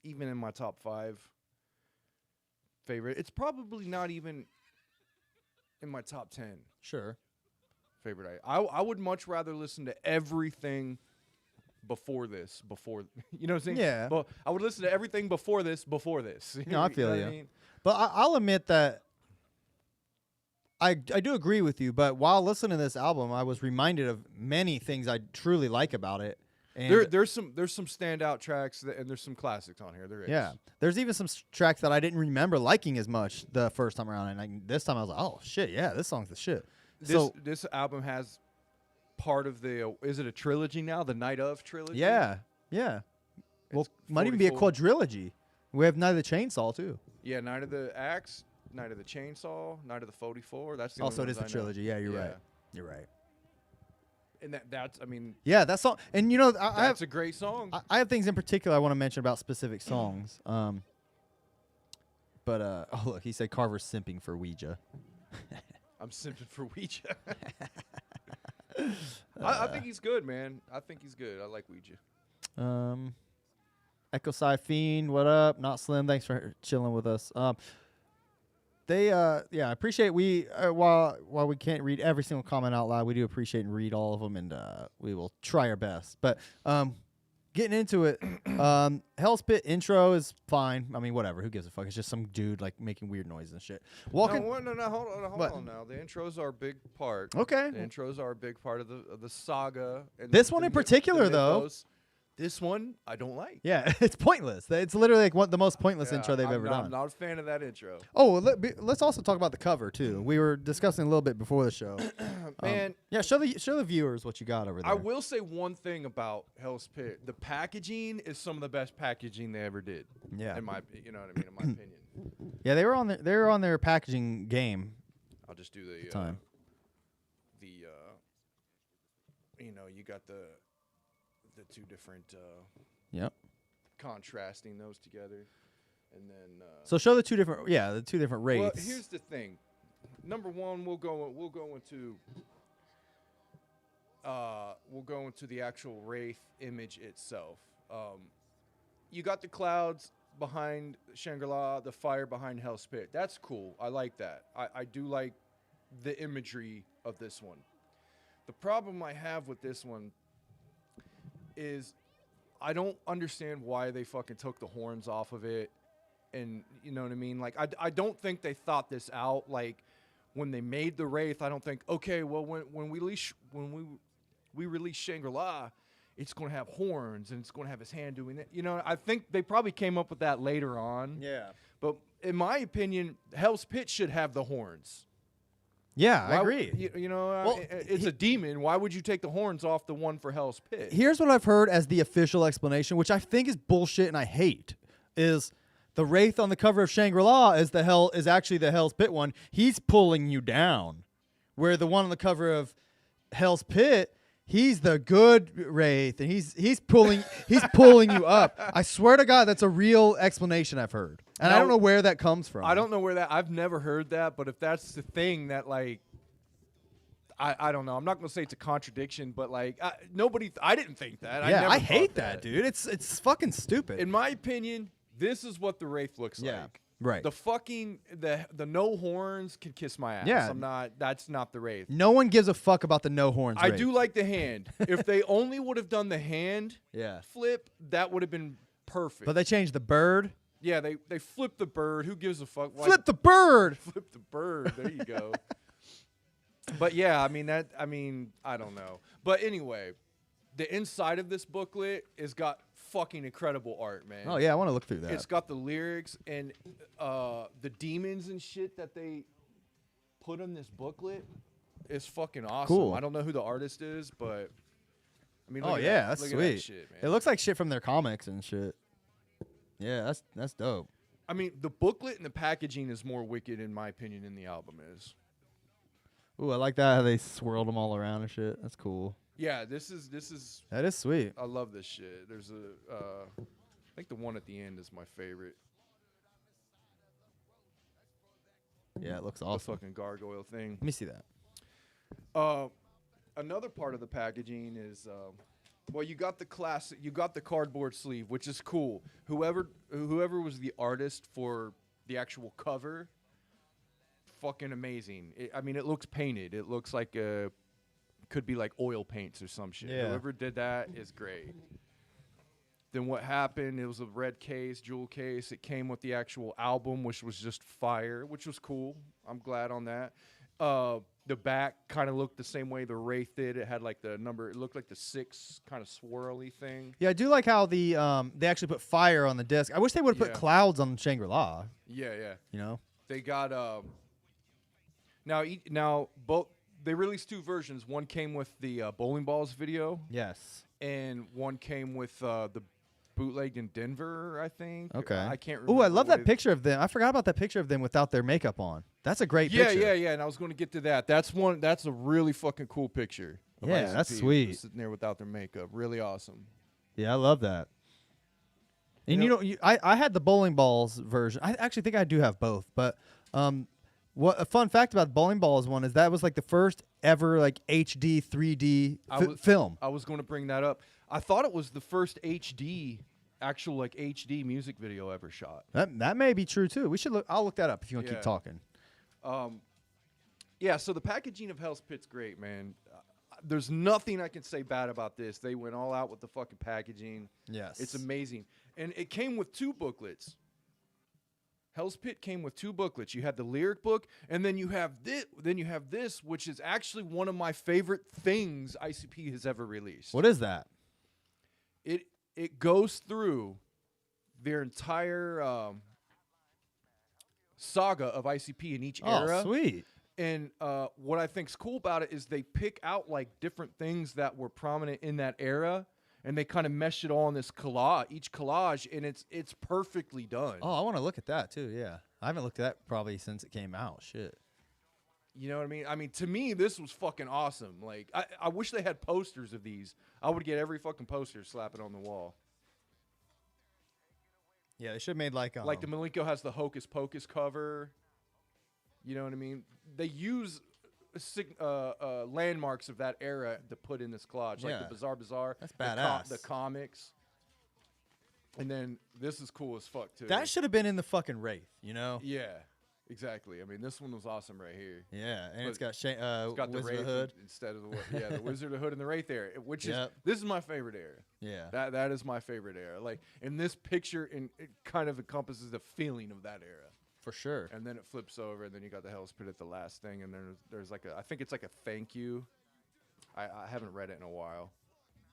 even in my top 5 favorite. It's probably not even in my top 10 Sure. favorite. I would much rather listen to everything before this. You know what I'm saying? Yeah. Well, I would listen to everything before this. No, I feel know you. what I mean? But I'll admit that I do agree with you. But while listening to this album, I was reminded of many things I truly like about it. And There's some standout tracks and there's some classics on here. There is. yeah, there's even some tracks that I didn't remember liking as much the first time around, and like, this time I was like, oh shit, yeah, this song's the shit. This album has part of the is it a trilogy now? The Night of trilogy? Yeah. Well, It's might even be a 44. quadrilogy. We have Night of the Chainsaw too. Yeah, Night of the Axe, Night of the Chainsaw, Night of the 44. That's the Also, it only is ones the I know. trilogy. Yeah, you're Yeah. right. You're right. And that's I mean Yeah, that song, and you know, I have that's a great song. I have things in particular I want to mention about specific songs. But oh look, he said Carver's simping for Ouija. I'm simping for Ouija. I think he's good, man. I think he's good. I like Ouija. Echo Sci Fiend, what up? Not Slim, thanks for chilling with us. They I appreciate while we can't read every single comment out loud, we do appreciate and read all of them, and we will try our best. But getting into it, Hell's Pit intro is fine. I mean, whatever. Who gives a fuck? It's just some dude like making weird noises and shit. Walking. No, hold What? on now. The intros are a big part. Okay. The intros are a big part of the saga. And This the- one the in myth- particular, the though. mythos. This one I don't like. Yeah, it's pointless. It's literally like the most pointless Yeah, intro they've I'm ever not, done. I'm not a fan of that intro. Oh, well, let's also talk about the cover too. We were discussing a little bit before the show. Man, Yeah, show the viewers what you got over there. I will say one thing about Hell's Pit. The packaging is some of the best packaging they ever did. Yeah. In my, you know what I mean. In my opinion, Yeah, they were on their packaging game. I'll just do the Time. you know, you got the two different Yep. contrasting those together, and then So show the two different wraiths. well, here's the thing. Number one, we'll go into the actual Wraith image itself. You got the clouds behind Shangri-La, the fire behind Hell's Pit. That's cool. I like that. I do like the imagery of this one. The problem I have with this one is I don't understand why they fucking took the horns off of it. And you know what I mean? Like, I don't think they thought this out. Like, when they made the Wraith, I don't think, okay, well, when we release Shangri-La, it's going to have horns and it's going to have his hand doing it. You know, I think they probably came up with that later on. Yeah. But in my opinion, Hell's Pit should have the horns. Yeah, I agree. Well, it's a demon. Why would you take the horns off the one for Hell's Pit? Here's what I've heard as the official explanation, which I think is bullshit and I hate, is the Wraith on the cover of Shangri-La is actually the Hell's Pit one. He's pulling you down. Where the one on the cover of Hell's Pit, he's the good Wraith, and he's pulling you up. I swear to God, that's a real explanation I've heard, and I don't know where that comes from. I don't know where that. I've never heard that, but if that's the thing that like, I don't know. I'm not gonna say it's a contradiction, but like nobody. I didn't think that. Yeah, I hate that, dude. It's fucking stupid. In my opinion, this is what the Wraith looks like. Right. The fucking the no horns can kiss my ass. Yeah. That's not the Wraith. No one gives a fuck about the no horns. I Wraith. do like the hand. If they only would have done the hand flip, that would have been perfect. But they changed the bird. Yeah, they flipped the bird. Who gives a fuck? Flip the bird. Flip the bird. There you go. But yeah, I mean I don't know. But anyway, the inside of this booklet has got fucking incredible art, man. Oh yeah, I want to look through that. It's got the lyrics and the demons and shit that they put in this booklet is fucking awesome. Cool. I don't know who the artist is, but I mean, oh look at yeah, that. that's Look sweet. At that shit, man. It looks like shit from their comics and shit. Yeah, that's dope. I mean, the booklet and the packaging is more wicked, in my opinion, than the album is. Ooh, I like that how they swirled them all around and shit. That's cool. Yeah, this is. That is sweet. I love this shit. There's I think the one at the end is my favorite. Yeah, it looks The awesome. fucking gargoyle thing. Let me see that. Another part of the packaging is, well, you got the classic, you got the cardboard sleeve, which is cool. Whoever was the artist for the actual cover, fucking amazing. I mean, it looks painted. It looks like could be like oil paints or some shit. Yeah. Whoever did that is great. Then what happened, it was a red case, jewel case. It came with the actual album, which was just fire, which was cool. I'm glad on that. The back kind of looked the same way the Wraith did. It had like the number, it looked like the 6 kind of swirly thing. Yeah, I do like how the they actually put fire on the disc. I wish they would have put clouds on Shangri-La. Yeah, yeah. You know? They got now both they released 2 versions. One came with the bowling balls video. Yes. And one came with the bootleg in Denver, I think. Okay. I can't remember. Ooh, I love that picture of them. I forgot about that picture of them without their makeup on. That's a great picture. Yeah. And I was going to get to that. That's a really fucking cool picture. of Yeah, ICP that's sweet. Sitting there without their makeup. Really awesome. Yeah, I love that. And I had the bowling balls version. I actually think I do have both. But what a fun fact about the bowling balls one is that was like the first ever like HD 3D film. I was going to bring that up. I thought it was the first actual like HD music video ever shot. That may be true too. We should look. I'll look that up if you want to keep talking. Yeah. So the packaging of Hell's Pit's great, man. There's nothing I can say bad about this. They went all out with the fucking packaging. Yes, it's amazing, and it came with 2 booklets. Hell's Pit came with 2 booklets. You had the lyric book, and then you have this, which is actually one of my favorite things ICP has ever released. What is that? It goes through their entire saga of ICP in each era. Oh, sweet. And what I think's cool about it is they pick out like different things that were prominent in that era, and they kind of mesh it all in this collage, and it's perfectly done. Oh, I want to look at that too. Yeah, I haven't looked at that probably since it came out. Shit. You know what I mean? I mean, to me, this was fucking awesome. Like, I wish they had posters of these. I would get every fucking poster, slap it on the wall. Yeah, they should have made like the Malenko has the Hocus Pocus cover. You know what I mean? They use landmarks of that era to put in this collage, like the Bizarre Bazaar. That's badass. The comics. And then this is cool as fuck, too. That should have been in the fucking Wraith, you know? Yeah, exactly. I mean, this one was awesome right here. Yeah, and But it's got it's got the Wizard Wraith of the Hood. instead of the Wizard of the Hood and the Wraith era, which Yep. is this is my favorite era. Yeah. That is my favorite era. Like, in this picture, it kind of encompasses the feeling of that era. For sure. And then it flips over, and then you got the Hell's Pit at the last thing, and there's like I think it's like a thank you. I haven't read it in a while,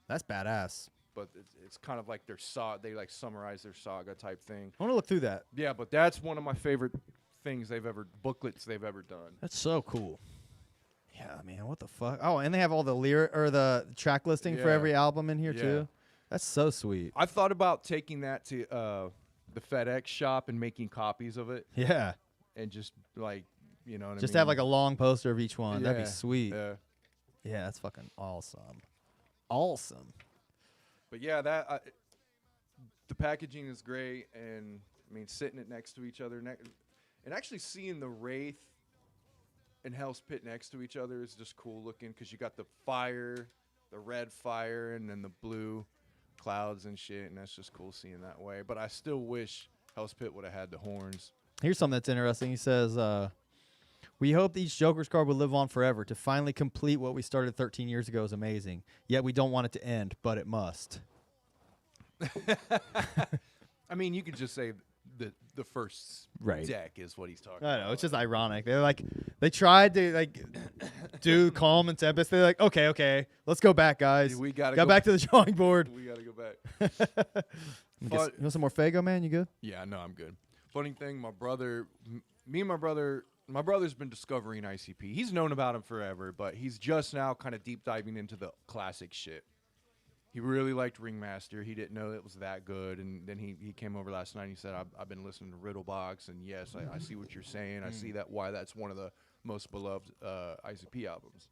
That's badass. but it's kind of like they like summarize their saga type thing. I want to look through that. Yeah, but that's one of my favorite booklets they've ever done. That's so cool. Yeah, man, what the fuck? Oh, and they have all the the track listing for Yeah. every album in here Yeah. too. That's so sweet. I thought about taking that to the FedEx shop and making copies of it, Yeah. and just like, you know what Just I mean? have like a long poster of each one. That'd be Yeah, sweet. Yeah. Yeah, that's fucking awesome. Awesome. But yeah, the packaging is great, and I mean, sitting it next to each other, and actually seeing the Wraith and Hell's Pit next to each other is just cool looking, because you got the fire, the red fire, and then the blue clouds and shit, and that's just cool seeing that way. But I still wish Hell's Pit would have had the horns. Here's something that's interesting. He says, we hope each Joker's card will live on forever. To finally complete what we started 13 years ago is amazing. Yet we don't want it to end, but it must. I mean, you could just say the first Right. deck is what he's talking I about. know, it's just ironic. They tried to do calm and tempest. They're like, okay, let's go back, guys. Dude, we gotta go go back to the drawing board. We got to go back. You want some more Fago, man? You good? Yeah, no, I'm good. Funny thing, my brother's been discovering ICP. He's known about him forever, but he's just now kind of deep diving into the classic shit. He really liked Ringmaster. He didn't know it was that good, and then he came over last night and he said, I've been listening to Riddlebox, and yes, I see what you're saying. I see why that's one of the most beloved ICP albums.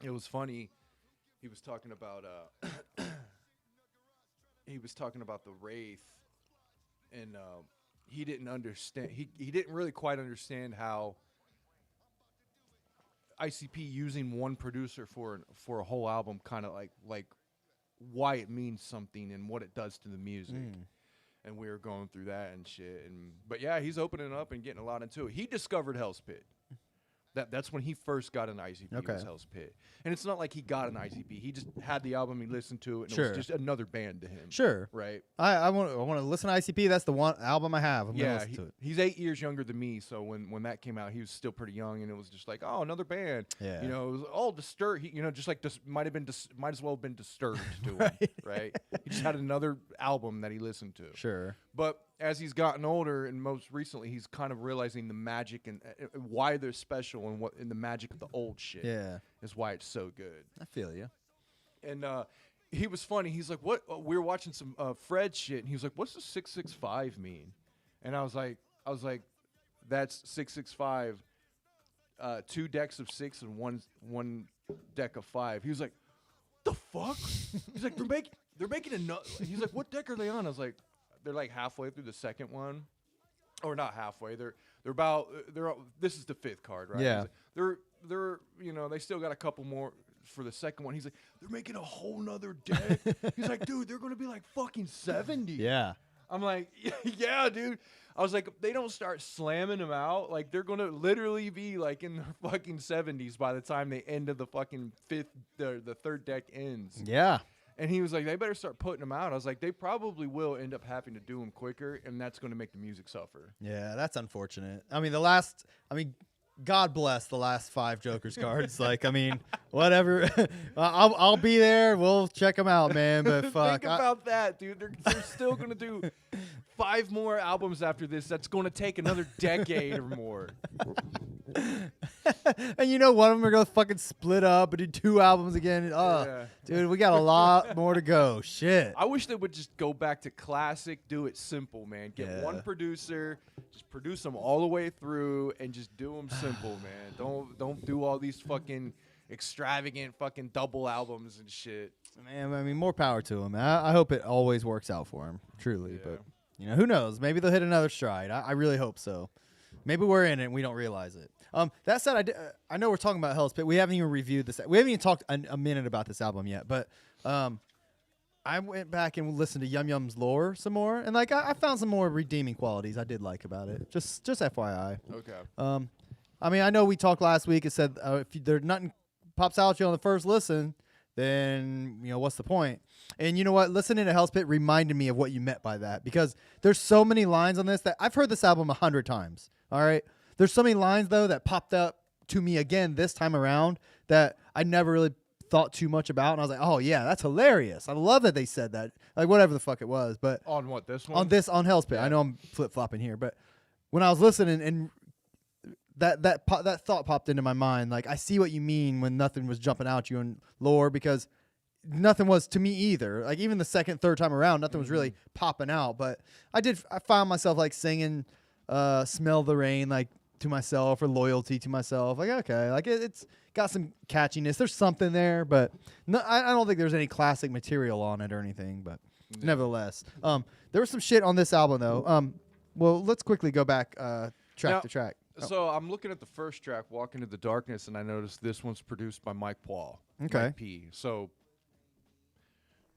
It was funny. He was talking about the Wraith, and he didn't understand. He didn't really quite understand how ICP using one producer for a whole album, kind of like why it means something and what it does to the music. And we were going through that and shit. But yeah, he's opening up and getting a lot into it. He discovered Hell's Pit. That's when he first got an ICP. Was Hell's Pit, and it's not like he got an ICP. He just had the album. He listened to it, and it was just another band to him. Sure. Right. I want to listen to ICP. That's the one album I have. I'm gonna Yeah, listen to it. he's 8 years younger than me, so when that came out, he was still pretty young, and it was just like, oh, another band. Yeah. You know, it was all disturbed. Just like might as well have been disturbed to Right. him, right? He just had another album that he listened to. Sure. But as he's gotten older, and most recently, he's kind of realizing the magic and why they're special, and the magic of the old shit. Yeah. Is why it's so good. I feel you. And he was funny. He's like, "What?" We were watching some Fred shit, and he was like, "What's the 665 mean?" And I was like, "That's 665, 2 decks of 6 and one deck of 5." He was like, "The fuck?" He's like, "They're making another." He's like, "What deck are they on?" I was like, "They're like halfway through the second one, or not halfway. They're this is the 5th card, right?" Yeah. He's like, they're they still got a couple more for the second one. He's like, "They're making a whole nother deck." He's like, "Dude, they're gonna be like fucking 70." Yeah. I'm like, "Yeah, dude." I was like, if they don't start slamming them out, like they're gonna literally be like in their fucking 70s by the time the end of the fucking the 3rd deck ends. Yeah. And he was like, they better start putting them out. I was like, they probably will end up having to do them quicker, and that's going to make the music suffer. Yeah, that's unfortunate. I mean, God bless the last 5 Joker's cards. Like, I mean, Whatever. I'll be there. We'll check them out, man. But fuck. Think about that, dude. They're still gonna do 5 more albums after this. That's gonna take another decade or more. And you know, one of them are gonna fucking split up and do 2 albums again. Oh, Yeah. dude, we got a lot more to go. Shit. I wish they would just go back to classic, do it simple, man. Get Yeah. one producer, just produce them all the way through, and just do them simple, man. Don't do all these fucking extravagant fucking double albums and shit. Man, I mean, more power to him. I hope it always works out for him, truly. Yeah. But you know, who knows? Maybe they'll hit another stride. I really hope so. Maybe we're in it and we don't realize it. That said, I know we're talking about Hell's Pit. We haven't even reviewed this. We haven't even talked a minute about this album yet. But I went back and listened to Yum Yum's lore some more, and like I found some more redeeming qualities I did like about it. Just FYI. Okay. I mean, I know we talked last week. It said if there's nothing pops out at you on the first listen, then you know what's the point. And you know what? Listening to Hell's Pit reminded me of what you meant by that, because there's so many lines on this that I've heard this album 100 times. All right. There's so many lines, though, that popped up to me again this time around that I never really thought too much about. And I was like, oh, yeah, that's hilarious. I love that they said that. Like, whatever the fuck it was. But On what, this one? on Hell's Pit. Yeah. I know I'm flip-flopping here. But when I was listening and that thought popped into my mind, like, I see what you mean when nothing was jumping out at you in lore, because nothing was to me either. Like, even the second, third time around, nothing was really popping out. But I found myself, like, singing Smell the Rain, like, to myself, or Loyalty to myself. Like, okay, like it's got some catchiness. There's something there, but no, I don't think there's any classic material on it or anything. But nevertheless, there was some shit on this album though. Well, let's quickly go back track to track. So I'm looking at the first track, Walk Into the Darkness, and I noticed this one's produced by Mike Paul. Okay. Mike P. So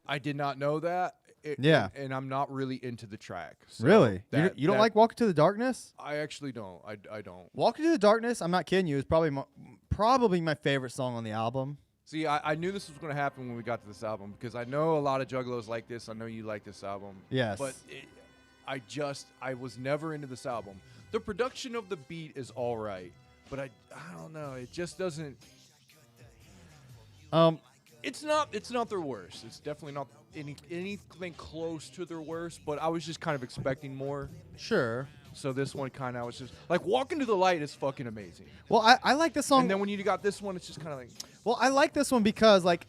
I did not know that. Yeah. And I'm not really into the track. So Really? that- You don't that- like Walk Into the Darkness? I actually don't. I don't. Walk Into the Darkness, I'm not kidding you, is probably my favorite song on the album. See, I knew this was going to happen when we got to this album, because I know a lot of juggalos like this. I know you like this album. Yes. But I was never into this album. The production of the beat is all right, but I don't know. It just doesn't. It's not their worst. It's definitely not anything close to their worst. But I was just kind of expecting more. Sure. So this one kind of was just like Walk Into the Light is fucking amazing. Well, I like this song. And then when you got this one, it's just kind of like. Well, I like this one because like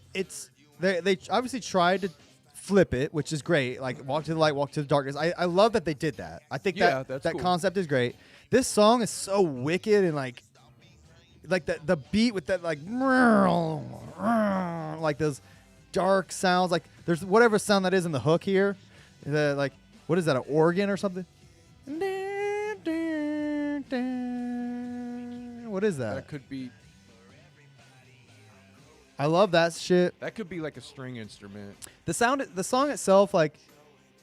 they obviously tried to flip it, which is great. Like Walk to the Light, Walk to the Darkness. I love that they did that. I think that's that cool. concept is great. This song is so wicked, and like the beat with that like those dark sounds. Like there's whatever sound that is in the hook here. Like what is that, an organ or something? What is that? That could be. I love that shit. That could be like a string instrument. The song itself, like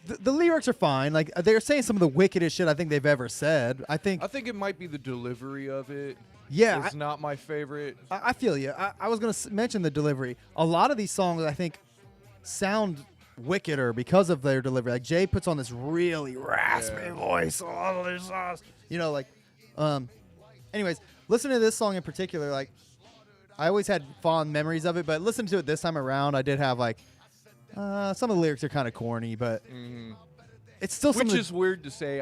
the lyrics are fine. Like they're saying some of the wickedest shit I think they've ever said. I think it might be the delivery of it. Yeah, It's not my favorite. I feel you. I was gonna mention the delivery. A lot of these songs I think sound wickeder because of their delivery. Like Jay puts on this really raspy voice. A lot of these songs, you know, like. Anyways, listen to this song in particular. Like, I always had fond memories of it, but listening to it this time around, I did have like some of the lyrics are kind of corny, but it's still Which something. is weird to say.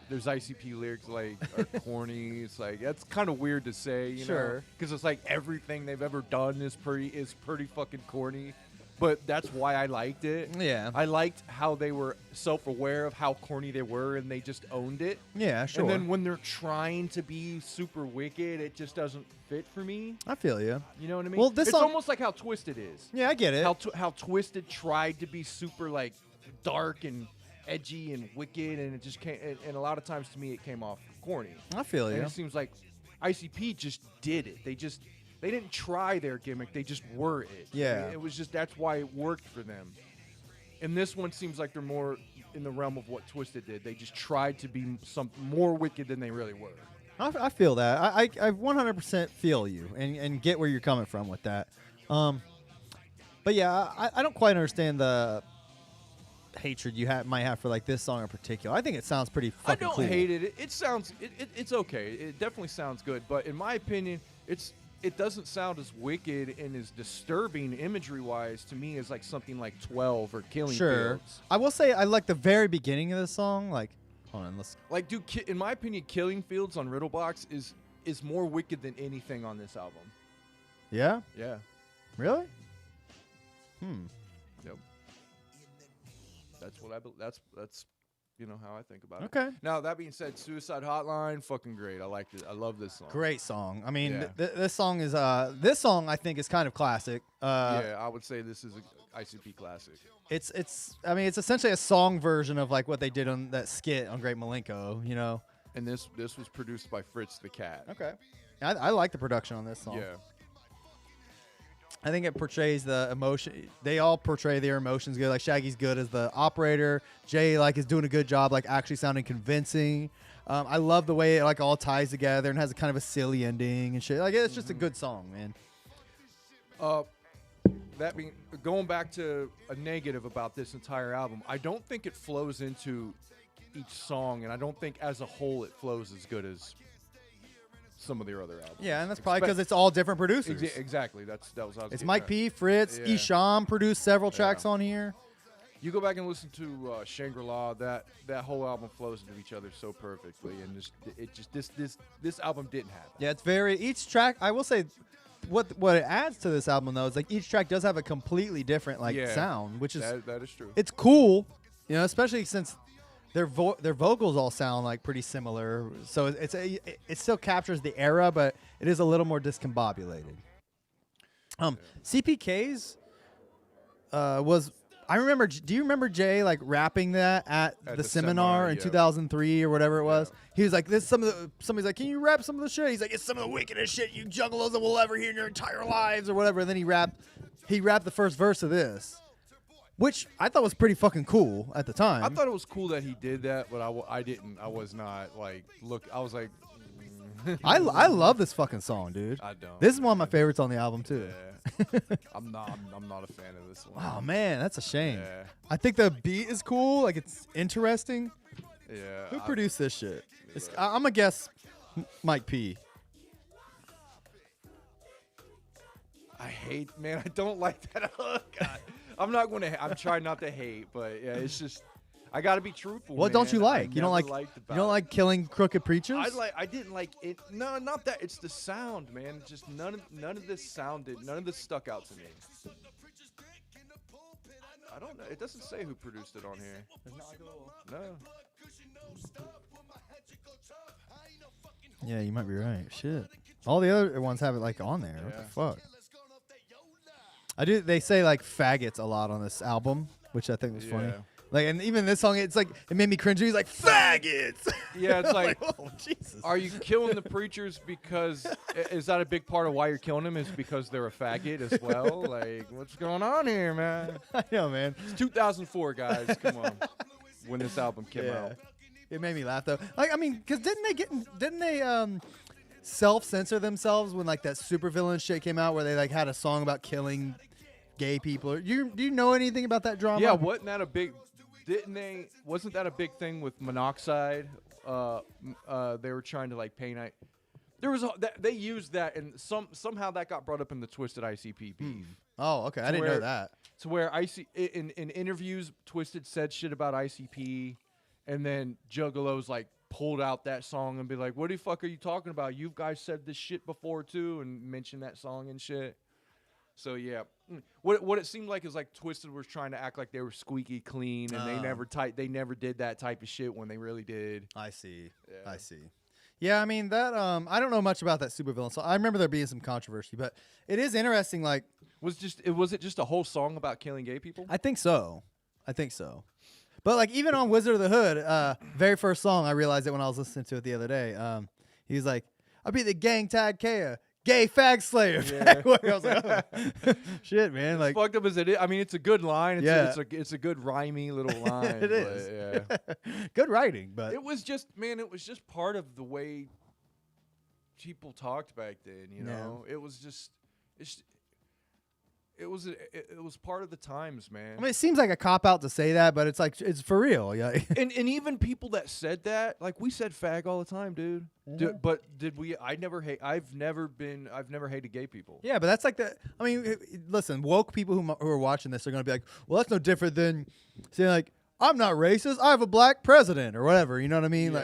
There's ICP lyrics like are corny. It's like that's kind of weird to say, you know, Sure. because it's like everything they've ever done is pretty fucking corny. But that's why I liked it. Yeah. I liked how they were self-aware of how corny they were, and they just owned it. Yeah, sure. And then when they're trying to be super wicked, it just doesn't fit for me. I feel you. You know what I mean? Well, this it's song- almost like how Twisted is. Yeah, I get it. How Twisted tried to be super like dark and edgy and wicked, and it just came. And a lot of times to me, it came off corny. I feel And you. it seems like ICP just did it. They didn't try their gimmick. They just were it. Yeah. I mean, it was just that's why it worked for them. And this one seems like they're more in the realm of what Twisted did. They just tried to be some more wicked than they really were. I feel that. I 100% feel you and get where you're coming from with that. But yeah, I don't quite understand the hatred you might have for like this song in particular. I think it sounds pretty I fucking don't cool. hate it. It sounds it's okay. It definitely sounds good. But in my opinion, it's it doesn't sound as wicked and as disturbing imagery wise to me as like something like 12 or Killing Fields. I will say I like the very beginning of the song. Like, hold on, let's. Like, dude, in my opinion, Killing Fields on Riddlebox is more wicked than anything on this album. Yeah. Yeah. Really? Yep. That's what that's how I think about it. Okay. Now that being said, Suicide Hotline, fucking great. I liked it. I love this song. Great song. I mean, Yeah. this song is I think is kind of classic. Yeah, I would say this is a ICP classic. It's essentially a song version of like what they did on that skit on Great Malenko, you know. And this was produced by Fritz the Cat. Okay. I like the production on this song. Yeah. I think it portrays the emotion. They all portray their emotions good. Like Shaggy's good as the operator. Jay like is doing a good job, like actually sounding convincing. I love the way it like all ties together and has a kind of a silly ending and shit. Like it's just a good song, man. That being going back to a negative about this entire album, I don't think it flows into each song, and I don't think as a whole it flows as good as some of their other albums. Yeah, and that's probably because it's all different producers. Exactly. That was. What I was It's getting Mike at. P, Fritz, Yeah. Isham produced several tracks on here. You go back and listen to Shangri-La. That whole album flows into each other so perfectly, and this album didn't have that. Yeah, it's very each track. I will say, what it adds to this album though is like each track does have a completely different like sound, which is that is true. it's cool, you know, especially since their vocals all sound like pretty similar. So it still captures the era, but it is a little more discombobulated. CPK's was. I remember. Do you remember Jay like rapping that at the seminar in 2003 or whatever it was? He was like, "This somebody's like, can you rap some of the shit?" He's like, "It's some of the wickedest shit you juggalos will ever hear in your entire lives," or whatever. And then he rapped the first verse of this, which I thought was pretty fucking cool at the time. I thought it was cool that he did that, but I didn't. I was not like I was like, I love this fucking song, dude. I don't. This is one of my favorites on the album too. Yeah. I'm not a fan of this one. Oh man, that's a shame. Yeah. I think the beat is cool. Like it's interesting. Yeah. Who produced this shit? I'm gonna guess Mike P. I don't like that hook. I'm trying not to hate, but yeah, it's just I gotta be truthful. What don't you like? You don't like killing crooked preachers? I didn't like it. No, not that. It's the sound, man. Just none of this sounded. None of this stuck out to me. I don't know. It doesn't say who produced it on here. No. Yeah, you might be right. Shit. All the other ones have it like on there. What the fuck? They say like faggots a lot on this album, which I think was funny. Like, and even this song, it's like it made me cringe. He's like faggots. Yeah, it's like, oh Jesus. Are you killing the preachers because is that a big part of why you're killing them? Is because they're a faggot as well? Like, what's going on here, man? I know, man. It's 2004, guys. Come on, when this album came out. It made me laugh though. Like, I mean, because didn't they self-censor themselves when like that supervillain shit came out where they like had a song about killing gay people? Do you know anything about that drama? Yeah, wasn't that a big? Wasn't that a big thing with Monoxide? They were trying to like paint. They used that, and somehow that got brought up in the Twisted ICP beef. Oh, okay. I didn't know that. To where in interviews, Twisted said shit about ICP, and then Juggalos like pulled out that song and be like, "What the fuck are you talking about? You guys said this shit before too," and mentioned that song and shit. So yeah, what it seemed like is like Twisted was trying to act like they were squeaky clean, and they never did that type of shit when they really did. I see. Yeah. I see. Yeah, I mean that. I don't know much about that supervillain, so I remember there being some controversy, but it is interesting. Like, was it just a whole song about killing gay people? I think so. But like even on Wizard of the Hood, very first song, I realized it when I was listening to it the other day. He's like, "I'll be the gang tag Kea. Gay fag slayer." Yeah. I was like, oh. Shit, man. Like, fucked up as it is. I mean, it's a good line. It's a good rhymey little line. It is. Yeah. Good writing, but it was just part of the way people talked back then. You know, it was just it was part of the times, man. I mean, it seems like a cop out to say that, but it's like it's for real. Yeah. and even people that said that, like we said fag all the time, dude. But did we? I've never hated gay people. Yeah, but that's like the. I mean, listen, woke people who are watching this are gonna be like, well, that's no different than saying like, I'm not racist. I have a black president or whatever. You know what I mean?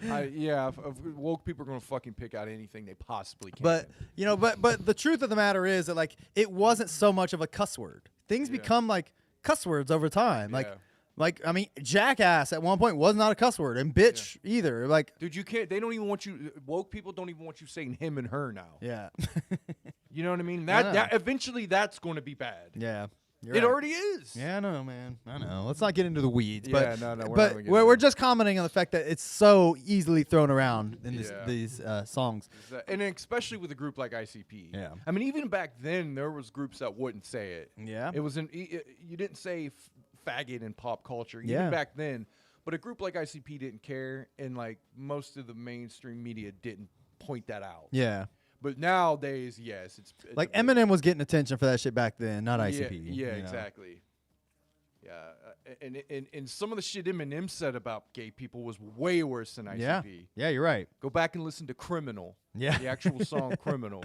If woke people are gonna fucking pick out anything they possibly can. But you know, but the truth of the matter is that like it wasn't so much of a cuss word. Things become like cuss words over time. Like I mean, jackass at one point was not a cuss word, and bitch either. Like, dude, you can't. They don't even want you. Woke people don't even want you saying him and her now. Yeah. You know what I mean? That eventually that's going to be bad. Yeah. It already is. Yeah, I know, man. I know. Let's not get into the weeds. Yeah, but we're just commenting on the fact that it's so easily thrown around in these songs. And especially with a group like ICP. Yeah. I mean, even back then, there was groups that wouldn't say it. Yeah. It was you didn't say faggot in pop culture, even back then. But a group like ICP didn't care, and like most of the mainstream media didn't point that out. Yeah. But nowadays, yes, it's like Eminem was getting attention for that shit back then, not ICP. Yeah, exactly. Yeah, and some of the shit Eminem said about gay people was way worse than ICP. Yeah, you're right. Go back and listen to "Criminal." Yeah, the actual song "Criminal."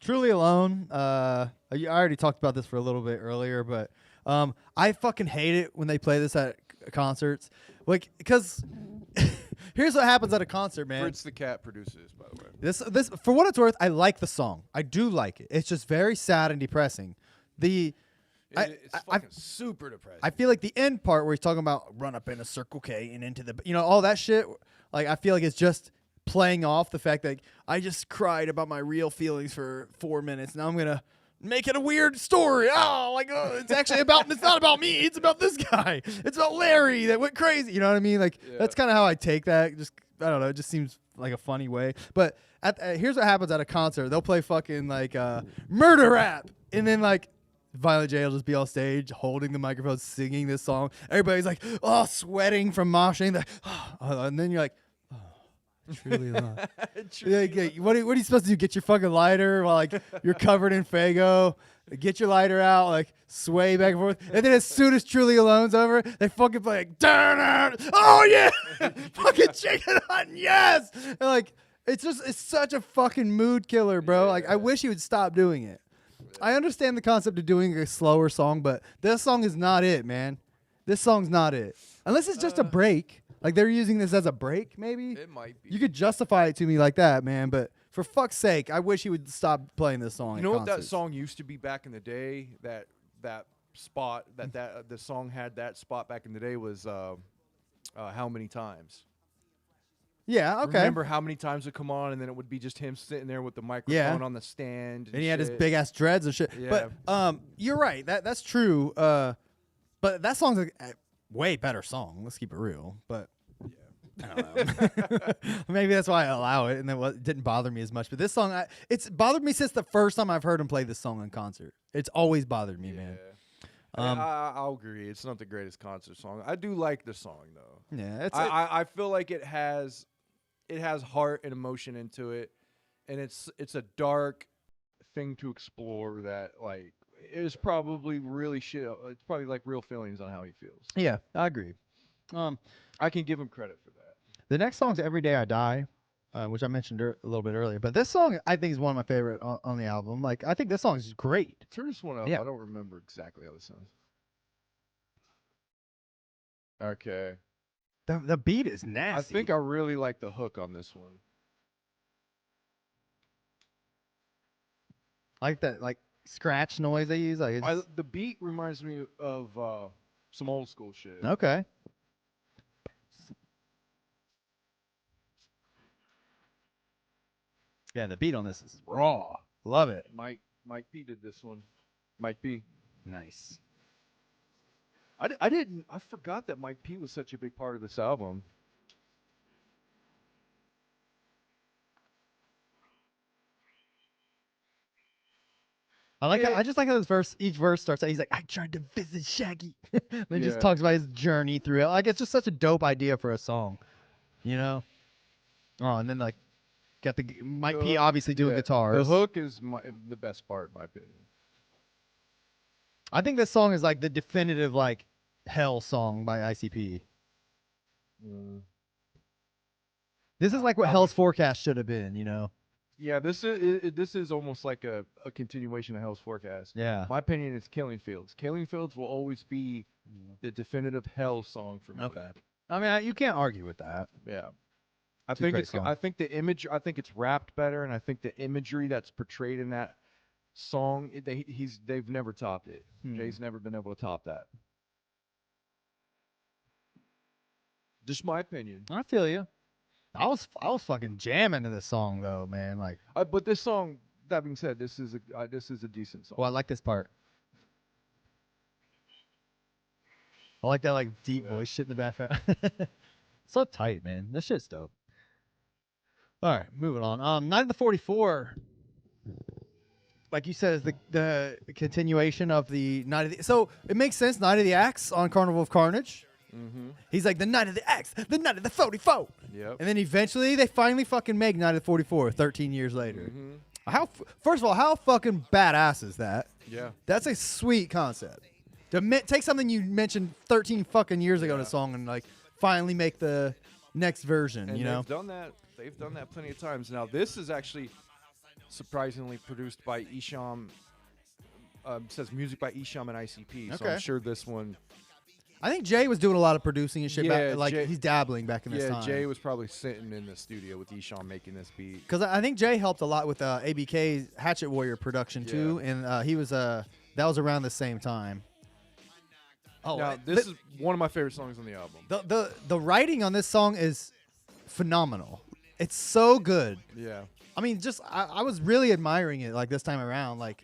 Truly Alone. I already talked about this for a little bit earlier, but I fucking hate it when they play this at concerts, like because. Here's what happens at a concert, man. Fritz the Cat produces, by the way. This for what it's worth, I like the song. I do like it. It's just very sad and depressing. It's fucking super depressing. I feel like the end part where he's talking about run up in a Circle K and into the, all that shit. Like I feel like it's just playing off the fact that I just cried about my real feelings for 4 minutes. Now I'm gonna make it a weird story. It's actually it's not about me. It's about this guy. It's about Larry that went crazy. You know what I mean? Like that's kind of how I take that. Just I don't know. It just seems like a funny way. But here's what happens at a concert. They'll play fucking like murder rap, and then like Violent J will just be on stage holding the microphone, singing this song. Everybody's like, sweating from moshing. Like, and then you're like. Truly Alone. What are you supposed to do? Get your fucking lighter while like you're covered in Faygo. Get your lighter out, like sway back and forth, and then as soon as Truly Alone's over, they fucking play like, oh yeah, fucking Chicken Hunt, yes. And like it's such a fucking mood killer, bro. Like I wish he would stop doing it. I understand the concept of doing a slower song, but this song is not it, man. This song's not it, unless it's just a break. Like they're using this as a break, maybe? It might be. You could justify it to me like that, man, but for fuck's sake, I wish he would stop playing this song. You know what that song used to be back in the day? That spot that the song had that spot back in the day was How Many Times? Yeah, okay. Remember How Many Times would come on, and then it would be just him sitting there with the microphone on the stand. And he had his big ass dreads and shit. Yeah. But you're right. That's true. But that song's a way better song. Let's keep it real. But I don't know. Maybe that's why I allow it, and then it didn't bother me as much. But this song, it's bothered me since the first time I've heard him play this song in concert. It's always bothered me, man. I'll agree. It's not the greatest concert song. I do like the song though. Yeah, I feel like it has heart and emotion into it, and it's a dark thing to explore that like is probably really shit. It's probably like real feelings on how he feels. Yeah, I agree. I can give him credit for that. The next song's "Every Day I Die," which I mentioned a little bit earlier. But this song, I think, is one of my favorite on the album. Like, I think this song is great. Turn this one up. Yeah. I don't remember exactly how this sounds. Okay. The beat is nasty. I think I really like the hook on this one. I like that like scratch noise they use. Like the beat reminds me of some old school shit. Okay. Yeah, the beat on this is raw. Love it. Mike P did this one. Mike P. Nice. I forgot that Mike P was such a big part of this album. I just like how each verse starts out. He's like, I tried to visit Shaggy. Then he just talks about his journey through it. Like, it's just such a dope idea for a song, you know? Oh, and then like Got the Mike P obviously doing guitars. The hook is the best part, in my opinion. I think this song is like the definitive like hell song by ICP. This is like what Hell's Forecast should have been, you know? Yeah, this is almost like a continuation of Hell's Forecast. Yeah. My opinion is Killing Fields. Killing Fields will always be the definitive Hell song for me. Okay. I mean, you can't argue with that. Yeah. I It's a think great song. I think the image. I think it's rapped better, and I think the imagery that's portrayed in that song, they've never topped it. Jay's never been able to top that. Just my opinion. I feel you. I was fucking jamming to this song though, man. Like, But this song, that being said, this is a decent song. well, I like this part. I like that like deep voice shit in the background. So tight, man. This shit's dope. All right, moving on. Night of the 44. Like you said, is the continuation of the Night of the. So it makes sense. Night of the Axe on Carnival of Carnage. He's like the Night of the Axe, the Night of the 44. Yep. And then eventually they finally fucking make Night of the 44 13 years later. First of all, how fucking badass is that? Yeah. That's a sweet concept. To take something you mentioned 13 fucking years ago in a song and like finally make the next version, And you know? they've done that. They've done that plenty of times. Now this is actually surprisingly produced by Isham. Says music by Isham and ICP. So Okay. I'm sure this one. I think Jay was doing a lot of producing and shit Yeah, back, like Jay- he's dabbling back in this Yeah, time. Jay was probably sitting in the studio with Isham making this beat. Because I think Jay helped a lot with ABK's Hatchet Warrior production too, and he was that was around the same time. Oh, Now this is one of my favorite songs on the album. the writing on this song is phenomenal. It's so good. Yeah. I mean, just I was really admiring it like this time around. Like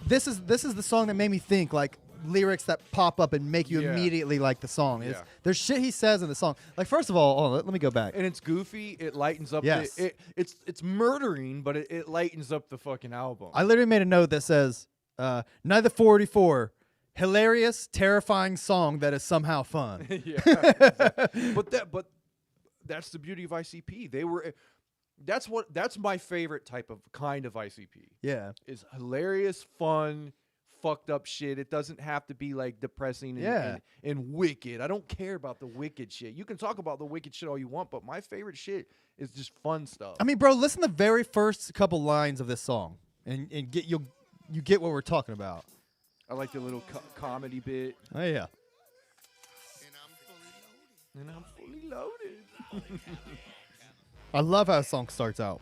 this is the song that made me think like lyrics that pop up and make you Yeah. immediately like the song. Yeah. There's shit he says in the song. Like first of all, let me go back. And it's goofy. It lightens up. Yes. It's murdering, but it lightens up the fucking album. I literally made a note that says, Night of the 44, hilarious, terrifying song that is somehow fun. Yeah. Exactly. But that's the beauty of ICP. That's my favorite kind of ICP. Yeah. Is hilarious, fun, fucked up shit. It doesn't have to be like depressing and wicked. I don't care about the wicked shit. You can talk about the wicked shit all you want, but my favorite shit is just fun stuff. I mean, bro, listen to the very first couple lines of this song and you get what we're talking about. I like the little comedy bit. Oh, yeah. And I'm fully loaded. I love how the song starts out.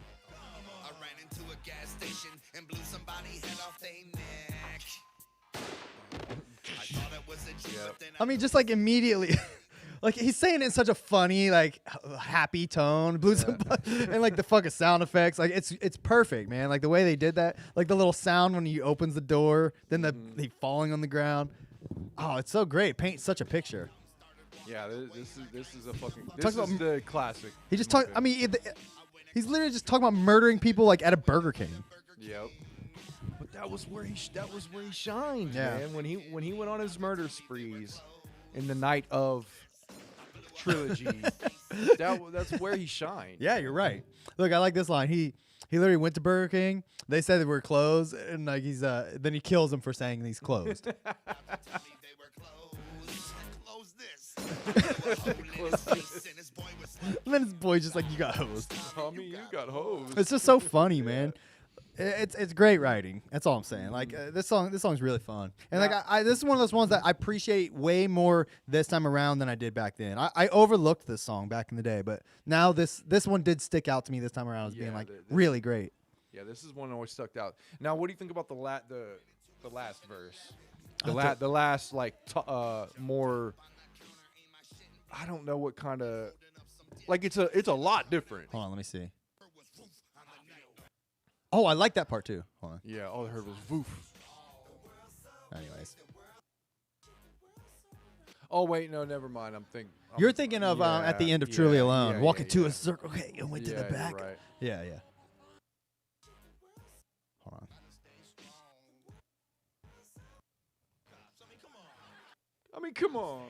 I ran into a gas station and blew somebody head off their neck. I thought it was a joke, but then I mean, just like immediately, like he's saying it in such a funny, like happy tone, and like the fucking sound effects, like it's perfect, man. Like the way they did that, like the little sound when he opens the door, then the falling on the ground. Oh, it's so great. Paints such a picture. Yeah, this is a fucking. This Talk is about- the classic. He just talk. I mean, he's literally just talking about murdering people like at a Burger King. Yep. But that was where he shined, Yeah. man. When he went on his murder sprees in the Night of trilogy, that's where he shined. Yeah, you're right. Look, I like this line. He literally went to Burger King. They said they were closed, and like he's then he kills them for saying he's closed. they were closed. Close this. And his boy was And then his boy's just like, "You got hosed." Homie, you got hosed. It's just so funny, man. It's great writing. That's all I'm saying. Like this song's really fun, and like I this is one of those ones that I appreciate way more this time around than I did back then. I overlooked this song back in the day, but now this one did stick out to me this time around as being like really great. Yeah, this is one that always stuck out. Now, what do you think about the last verse? The last like more. I don't know what kind of like it's a lot different. Hold on, let me see. Oh, I like that part too. Hold on. Yeah, all I heard was "voof." Anyways, Oh wait, no, never mind. you're thinking of at the end of Truly Alone, walking to yeah. a circle. Okay, and went to the Yeah, back. you're right. Yeah. Hold on. I mean, come on.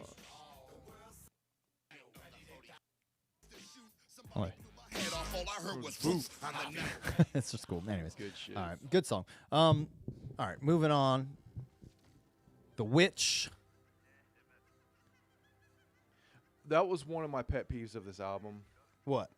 Oh, wait. head off. All I heard was woof on the neck. It's just cool. Anyways, Good shit. All right, good song. All right, moving on. The Witch. That was one of my pet peeves of this album. What?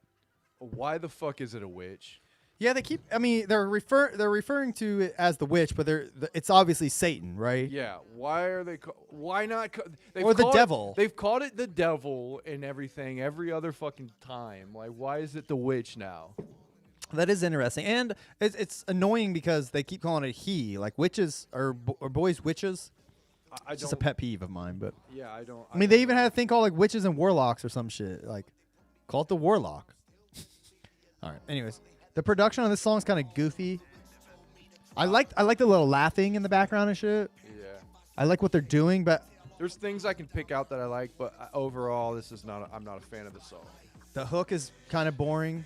Why the fuck is it a witch? Yeah, they keep. I mean, they're referring to it as the witch, but it's obviously Satan, right? Yeah. Why are they? Why not? They've Or the called devil. They've called it the devil and everything every other fucking time. Like, why is it the witch now? That is interesting, and it's annoying because they keep calling it he, like witches or boys witches. I It's just a don't- pet peeve of mine, but Yeah, I don't. I mean, they even had a thing called like witches and warlocks or some shit. Like, call it the warlock. All right. Anyways, the production on this song is kind of goofy. I like the little laughing in the background and shit. Yeah. I like what they're doing, but There's things I can pick out that I like, but overall, this is not. I'm not a fan of the song. the hook is kind of boring.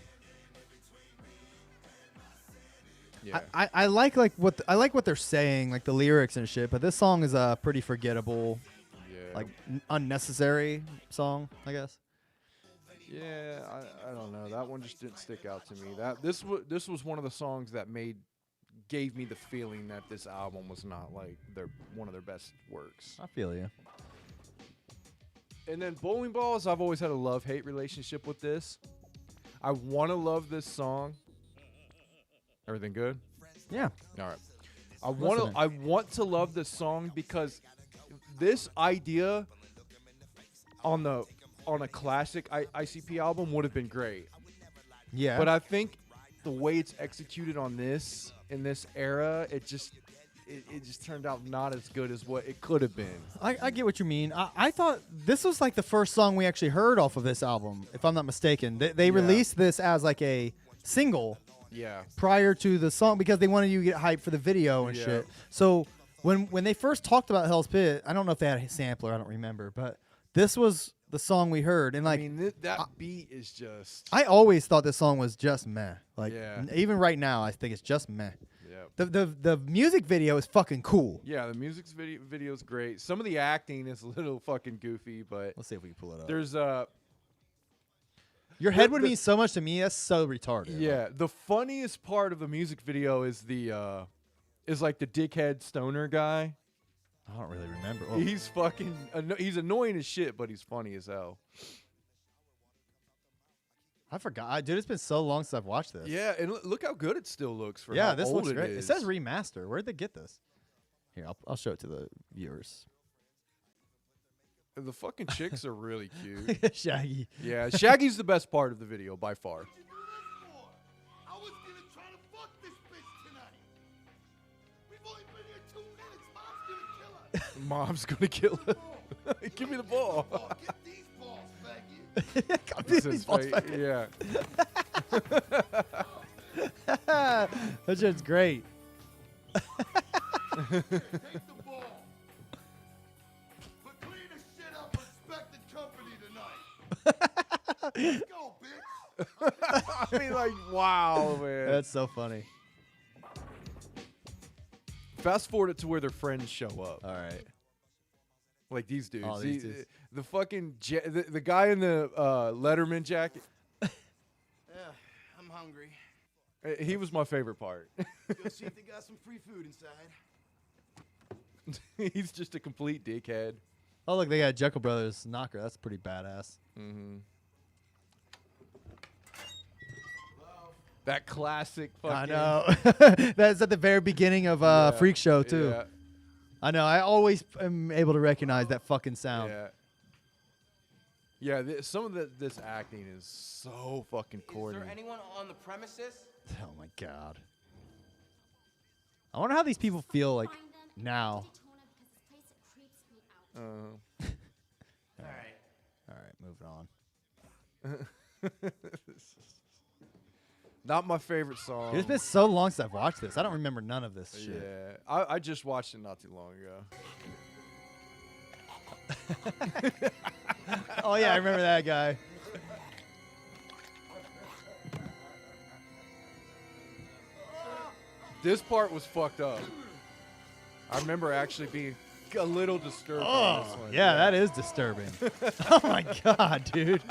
Yeah. I like what they're saying, like the lyrics and shit. But this song is a pretty forgettable, yeah. like unnecessary song, I guess. Yeah, I don't know. That one just didn't stick out to me. This was one of the songs that gave me the feeling that this album was not like one of their best works. I feel you. And then Bowling Balls, I've always had a love-hate relationship with this. I want to love this song. Everything good? Yeah. All right. Listening. I want to love this song because this idea on a classic ICP album would have been great. Yeah. But I think the way it's executed on this in this era, it just turned out not as good as what it could have been. I get what you mean. I thought this was like the first song we actually heard off of this album, if I'm not mistaken. They Yeah. released this as like a single Yeah. prior to the song because they wanted you to get hyped for the video and Yeah. shit. So when they first talked about Hell's Pit, I don't know if they had a sampler, I don't remember, but this was the song we heard. And like I mean, that beat is just. I always thought this song was just meh. Like Yeah. even right now, I think it's just meh. Yeah. The music video is fucking cool. Yeah, the music video's great. Some of the acting is a little fucking goofy, but Let's see if we can pull it up. there's Your head would mean so much to me. That's so retarded. yeah, the funniest part of the music video is like the dickhead stoner guy. I don't really remember. Oh. He's fucking he's annoying as shit, but he's funny as hell. I forgot. Dude, it's been so long since I've watched this. Yeah, and look how good it still looks for Yeah, how this old looks it great. It is. says remaster. Where'd they get this? Here, I'll show it to the viewers. The fucking chicks are really cute. Shaggy. Yeah, Shaggy's the best part of the video by far. I was gonna try to fuck this bitch tonight. We've only been here 2 minutes. Mom's gonna kill us. Mom's gonna kill her. Give me the ball. Oh, get these balls, faggot. Got This these is balls fake. back. Yeah. That shit's great. Take the ball. But clean the shit up. Respect the company tonight. Let's go, bitch. I mean, like, wow, man. That's so funny. Fast forward it to where their friends show up. All right. Like these dudes. Oh, these dudes. The fucking the guy in the Letterman jacket. Yeah, I'm hungry. He was my favorite part. Go see if they got some free food inside. He's just a complete dickhead. Oh, look, they got Jekyll Brothers knocker. That's pretty badass. Mm-hmm. That classic fucking. I know. That's at the very beginning of Yeah, Freak Show, too. Yeah. I know. I always am able to recognize that fucking sound. Yeah. Yeah, some of this acting is so fucking corny. Is there anyone on the premises? Oh, my God. I wonder how these people feel like now. All right. All right, moving on. Not my favorite song. Dude, it's been so long since I've watched this. I don't remember none of this shit. Yeah, I just watched it not too long ago. Oh, yeah, I remember that guy. This part was fucked up. I remember actually being a little disturbed. by Oh, this one. yeah, that is disturbing. Oh, my God, dude.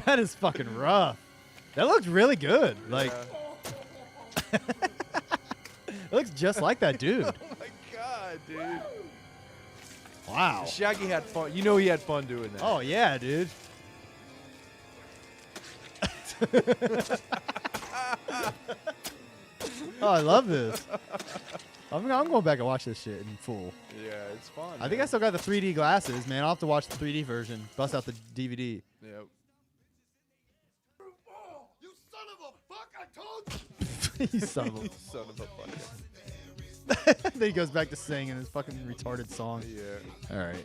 That is fucking rough. That looks really good. Like, it looks just like that dude. Oh my god, dude. Wow. Shaggy had fun. You know he had fun doing that. Oh yeah, dude. Oh, I love this. I'm going back and watch this shit in full. yeah, it's fun. I think I still got the 3D glasses, man. I'll have to watch the 3D version. Bust out the DVD. Yep. You son of a fuck! I told you. You son of a. Son of a fucker. Then he goes back to singing his fucking retarded song. Yeah. All right.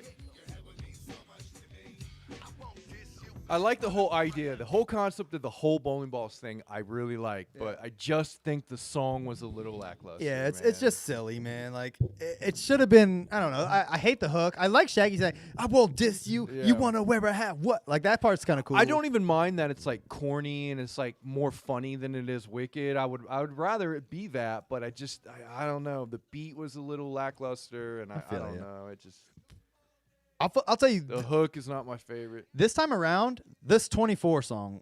I like the whole idea, the whole concept of the whole bowling balls thing. I really like, but I just think the song was a little lackluster. Yeah, it's man. just silly, man. Like it should have been. I don't know. I hate the hook. I like Shaggy saying, "I won't diss you. Yeah. You want to wear a hat? What?" Like that part's kind of cool. I don't even mind that it's like corny and it's like more funny than it is wicked. I would rather it be that, but I don't know. The beat was a little lackluster, and I feel don't ya. know. It just I'll tell you. the hook is not my favorite. This time around, this 24 song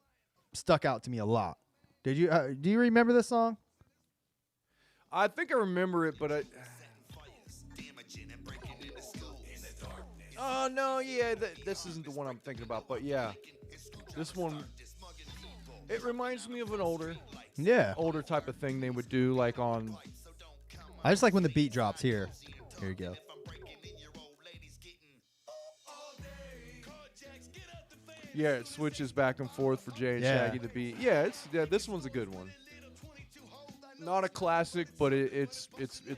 stuck out to me a lot. Did you? Do you remember this song? I think I remember it, but I. Oh no, yeah, this isn't the one I'm thinking about, but yeah, this one. It reminds me of an older Yeah. type of thing they would do, like on. I just like when the beat drops here. Here you go. Yeah, it switches back and forth for Jay and Yeah. Shaggy the beat. Yeah, this one's a good one. Not a classic, but it's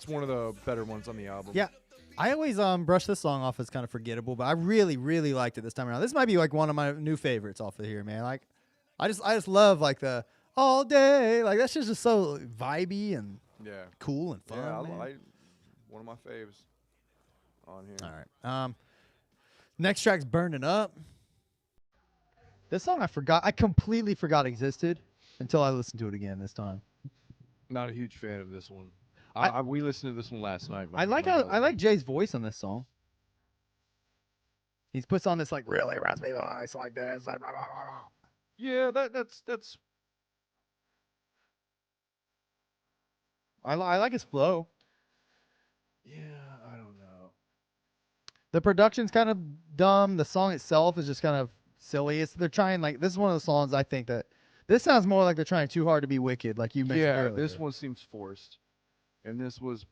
one of the better ones on the album. Yeah. I always brush this song off as kind of forgettable, but I really, really liked it this time around. This might be like one of my new favorites off of here, man. Like, I just love like the all day. Like that shit's just so vibey and Yeah. cool and fun. Yeah, man. I one of my faves on here. All right. Next track's Burning Up. This song I forgot. I completely forgot existed until I listened to it again this time. Not a huge fan of this one. We listened to this one last night. I like Jay's voice on this song. He puts on this like really raspy voice like this. Like, blah, blah, blah. Yeah, that's. I like his flow. Yeah, I don't know. The production's kind of dumb. The song itself is just kind of silly. They're trying like this is one of the songs I think that this sounds more like they're trying too hard to be wicked, like you mentioned earlier. This one seems forced, and this was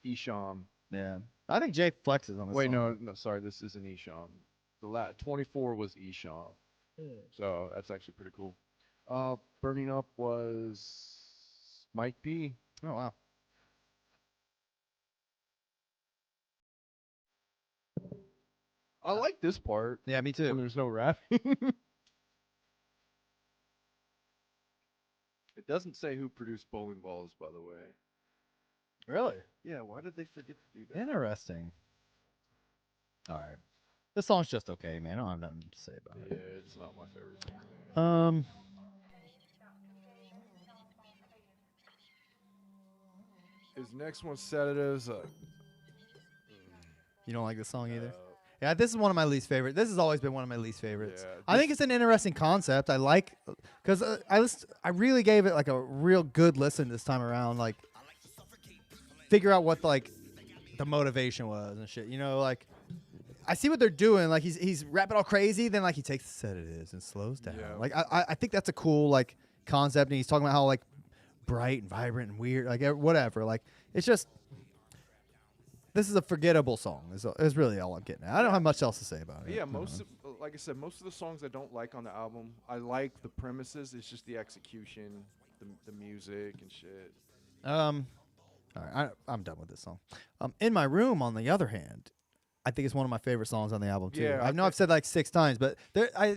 Isham. Yeah, I think Jay flexes on this. Wait, song. no, sorry, this isn't Isham. The 24 was Isham, so that's actually pretty cool. Burning Up was Mike P. Oh wow. I like this part. Yeah, me When too. there's no rapping. It doesn't say who produced Bowling Balls, by the way. Really Yeah, why did they forget to do that? interesting. All right, this song's just okay, man. I don't have nothing to say about Yeah, it. it's not my favorite song. His next one, Sedatives. You don't like this song either? Yeah, this is one of my least favorite. This has always been one of my least favorites. Yeah, I think it's an interesting concept. I like because I really gave it like a real good listen this time around. Like figure out what like the motivation was and shit. You know, like I see what they're doing. Like he's rapping all crazy, then like he takes the sedatives and slows down. Yeah. Like I think that's a cool like concept, and he's talking about how like bright and vibrant and weird, like whatever. Like it's just. This is a forgettable song. Is really all I'm getting at. I don't have much else to say about it. Yeah, like I said, most of the songs I don't like on the album. I like the premises. It's just the execution, the music and shit. All right, I'm done with this song. In My Room, on the other hand, I think it's one of my favorite songs on the album too. Yeah, I know I've said like 6 times, but I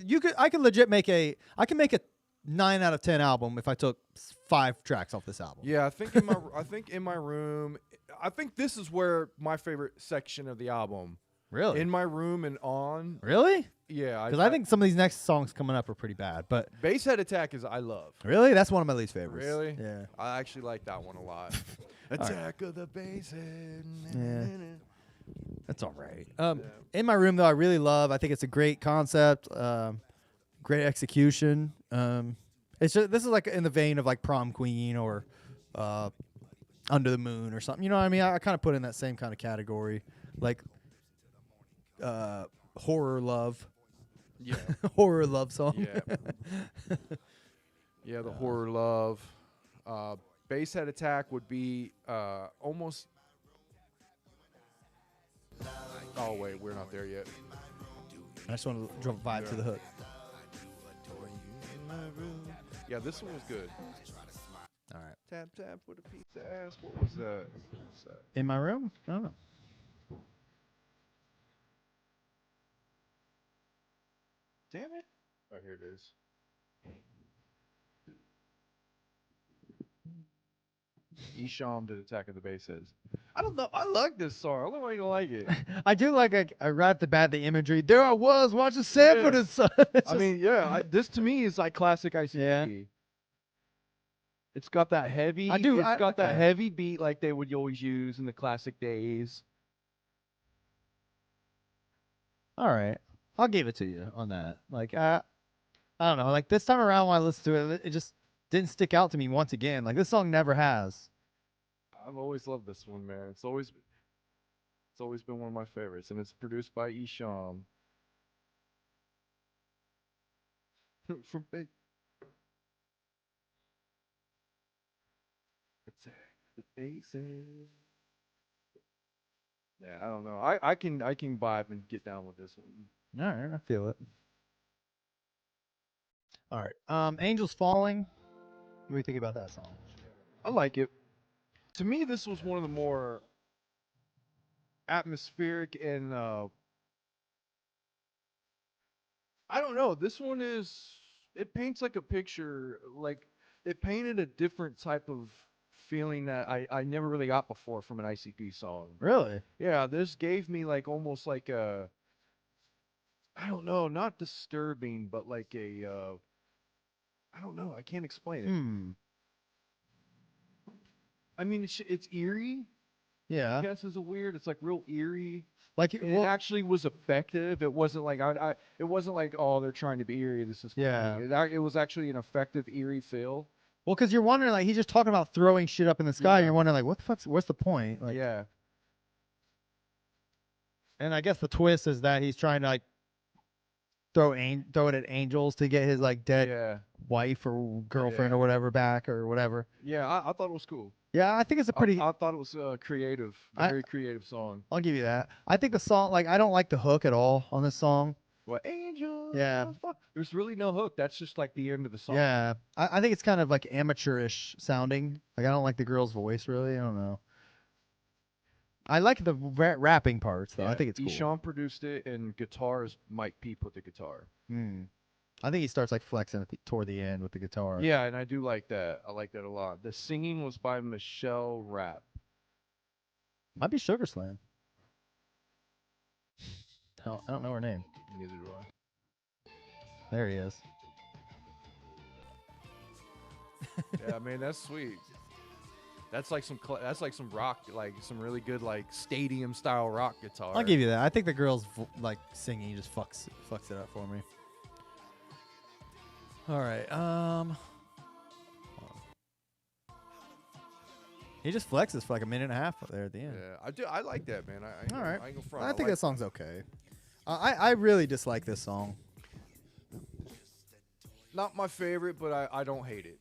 could legit make a 9 out of 10 album if I took 5 tracks off this album. Yeah, I think in my room. I think this is where my favorite section of the album. Really? In My Room and On. Really? Yeah, Because I think some of these next songs coming up are pretty bad. But Basshead Attack is I love. really, that's one of my least favorites. Really? Yeah. I actually like that one a lot. Attack of the Basshead. Yeah. That's all right. In My Room, though, I really love. I think it's a great concept. Great execution. It's just, this is like in the vein of like Prom Queen or Under the Moon or something. You know what I mean? I kind of put in that same kind of category, like horror love. Yeah. Horror love song. Yeah. Yeah, the horror love. Basshead Attack would be almost. Oh wait, we're not there yet. I just want to drop a vibe to the hook. Yeah, this one was good. All right. Tap tap with a piece of ass. What was that? In my room? I don't know. Damn it! Oh, here it is. Isham did Attack of the Bassheads. I don't know. I like this song. I don't know why you don't like it. I do like right at the bat the imagery. There I was watching Sanford and Son. I mean, yeah. This to me is like classic ICP. Yeah. It's got that heavy. I do- It's got that okay. heavy beat like they would always use in the classic days. all right, I'll give it to you on that. Like I don't know. Like this time around when I listened to it, it just didn't stick out to me once again. Like this song never has. I've always loved this one, man. It's always been one of my favorites, and it's produced by Isham. From Big. The faces. Yeah, I don't know. I can vibe and get down with this one. All right, I feel it. All right, Angels Falling. What do you think about that song? I like it. To me, this was one of the more atmospheric and I don't know. This one it paints like a picture, like it painted a different type of feeling that I never really got before from an ICP song. Really? Yeah, this gave me like almost like a, I don't know, not disturbing, but like a, I don't know, I can't explain it. Hmm. I mean, it's eerie. I Yeah. guess is a weird. It's like real eerie. Like And well, it actually was effective. It wasn't like it wasn't like, oh, they're trying to be eerie. This is funny. Yeah. It was actually an effective eerie feel. well, because you're wondering like he's just talking about throwing shit up in the sky. Yeah. You're wondering like what's the point? Like, Yeah. and I guess the twist is that he's trying to like throw it at angels to get his like dead Yeah. wife or girlfriend Yeah. or whatever back or whatever. Yeah. I thought it was cool. Yeah, I think it's a pretty. I thought it was creative. I- Very creative song. I'll give you that. I think the song like I don't like the hook at all on this song. What angel? Yeah. Fuck. There's really no hook. That's just like the end of the song. Yeah, I think it's kind of like amateurish sounding. Like I don't like the girl's voice really. I don't know. I like the rapping parts though. I think it's cool. Isham produced it, and guitars Mike P put the guitar. Hmm. I think he starts like flexing toward the end with the guitar. Yeah, and I do like that. I like that a lot. The singing was by Michelle Rapp. Might be Sugar Slam. I don't know her name. Neither do I. There he is. Yeah, man, that's sweet. That's like some rock, like some really good like stadium style rock guitar. I'll give you that. I think the girl's like singing just fucks it up for me. All right. He just flexes for like a minute and a half up there at the end. Yeah, I do. I like that, man. All right. I, ain't gonna front. I think like that song's okay. I really dislike this song. not my favorite, but I don't hate it.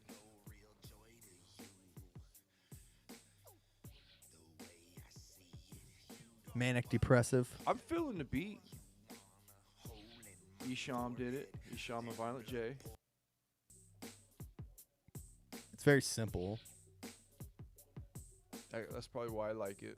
Manic depressive. I'm feeling the beat. Isham did it. Isham and Violent J. It's very simple. That's probably why I like it.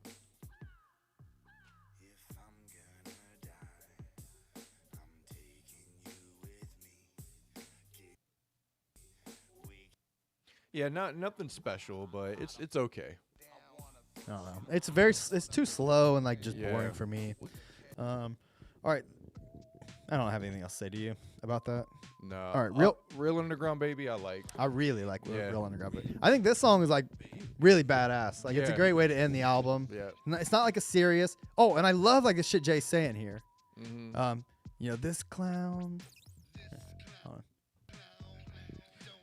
Yeah, nothing special, but it's okay. I don't know. It's too slow and like just boring Yeah. for me. All right. I don't have anything else to say to you about that. No. All right, Real Underground Baby, I like. I really like Yeah. Real Underground. But I think this song is like really badass. Like it's a Yeah. great way to end the album. Yeah. It's not like a serious. Oh, and I love like the shit Jay's saying here. Mm-hmm. You know, this clown. Hold on.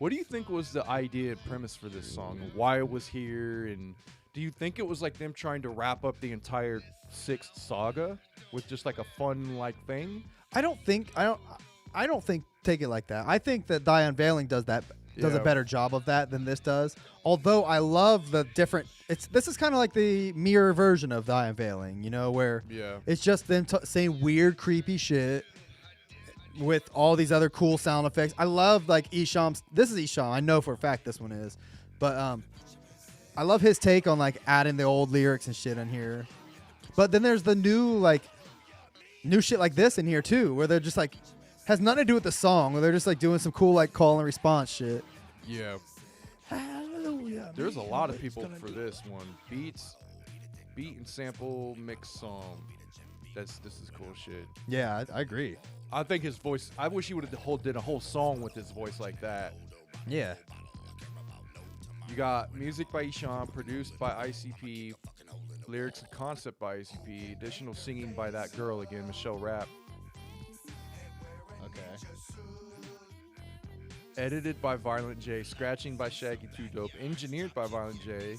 What do you think was the idea and premise for this song? Why it was here? And do you think it was like them trying to wrap up the entire 6th saga with just like a fun like thing? I don't think take it like that. I think that Die Unveiling does a Yeah. better job of that than this does. Although I love the different. This is kind of like the mirror version of Die Unveiling, where Yeah. it's just them saying weird, creepy shit with all these other cool sound effects. I love like Isham's. This is Isham. I know for a fact this one is, but I love his take on like adding the old lyrics and shit in here. But then there's the new shit like this in here too, where they're just like has nothing to do with the song, where they're just like doing some cool like call and response shit. Yeah. Hallelujah. There's a lot of people for this one. Beat and sample mix song. This is cool shit. Yeah, I agree. I think his voice. I wish he would have did a whole song with his voice like that. Yeah. You got music by Isham, produced by ICP, lyrics and concept by ICP, additional singing by that girl again, Michelle Rapp. Okay. Edited by Violent J, scratching by Shaggy 2 Dope, engineered by Violent J,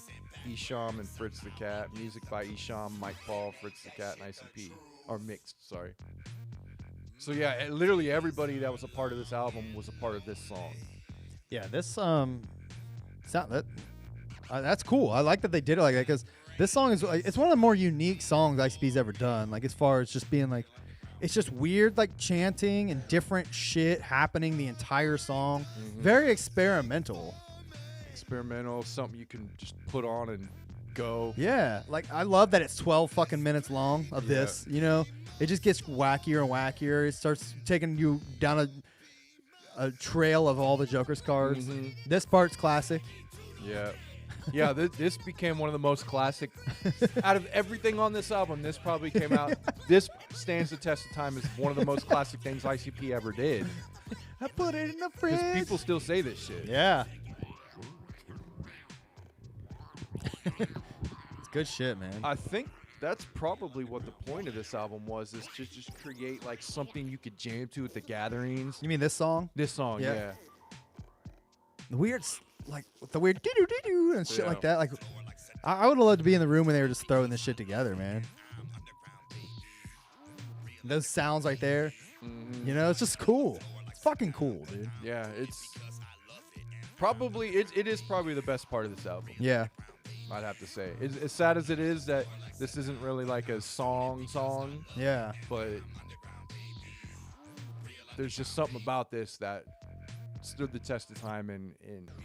Isham and Fritz the Cat, music by Isham, Mike Paul, Fritz the Cat, and ICP. Or mixed, sorry. So yeah, literally everybody that was a part of this album was a part of this song. Yeah, this that's cool. I like that they did it like that because this song is it's one of the more unique songs ICP's ever done. Like as far as just being like, it's just weird like chanting and different shit happening the entire song. Mm-hmm. Very experimental. Experimental, something you can just put on and go. Yeah, like I love that it's 12 fucking minutes long of Yeah. this. It just gets wackier and wackier. It starts taking you down a trail of all the Joker's cards. Mhm. This part's classic. Yeah. Yeah, this became one of the most classic. Out of everything on this album, this probably came out. This stands the test of time as one of the most classic things ICP ever did. I put it in the fridge. Because people still say this shit. Yeah. It's good shit, man. I think that's probably what the point of this album was, is to just create like something you could jam to at the gatherings. You mean this song? This song, Yeah. yeah. The weird, like the weird doo-doo-doo-doo and shit Yeah. like that. Like, I would have loved to be in the room when they were just throwing this shit together, man. Those sounds right there, it's just cool. It's fucking cool, dude. Yeah, it's probably it is probably the best part of this album. Yeah. I'd have to say. As sad as it is that this isn't really like a song, Yeah. but there's just something about this that stood the test of time and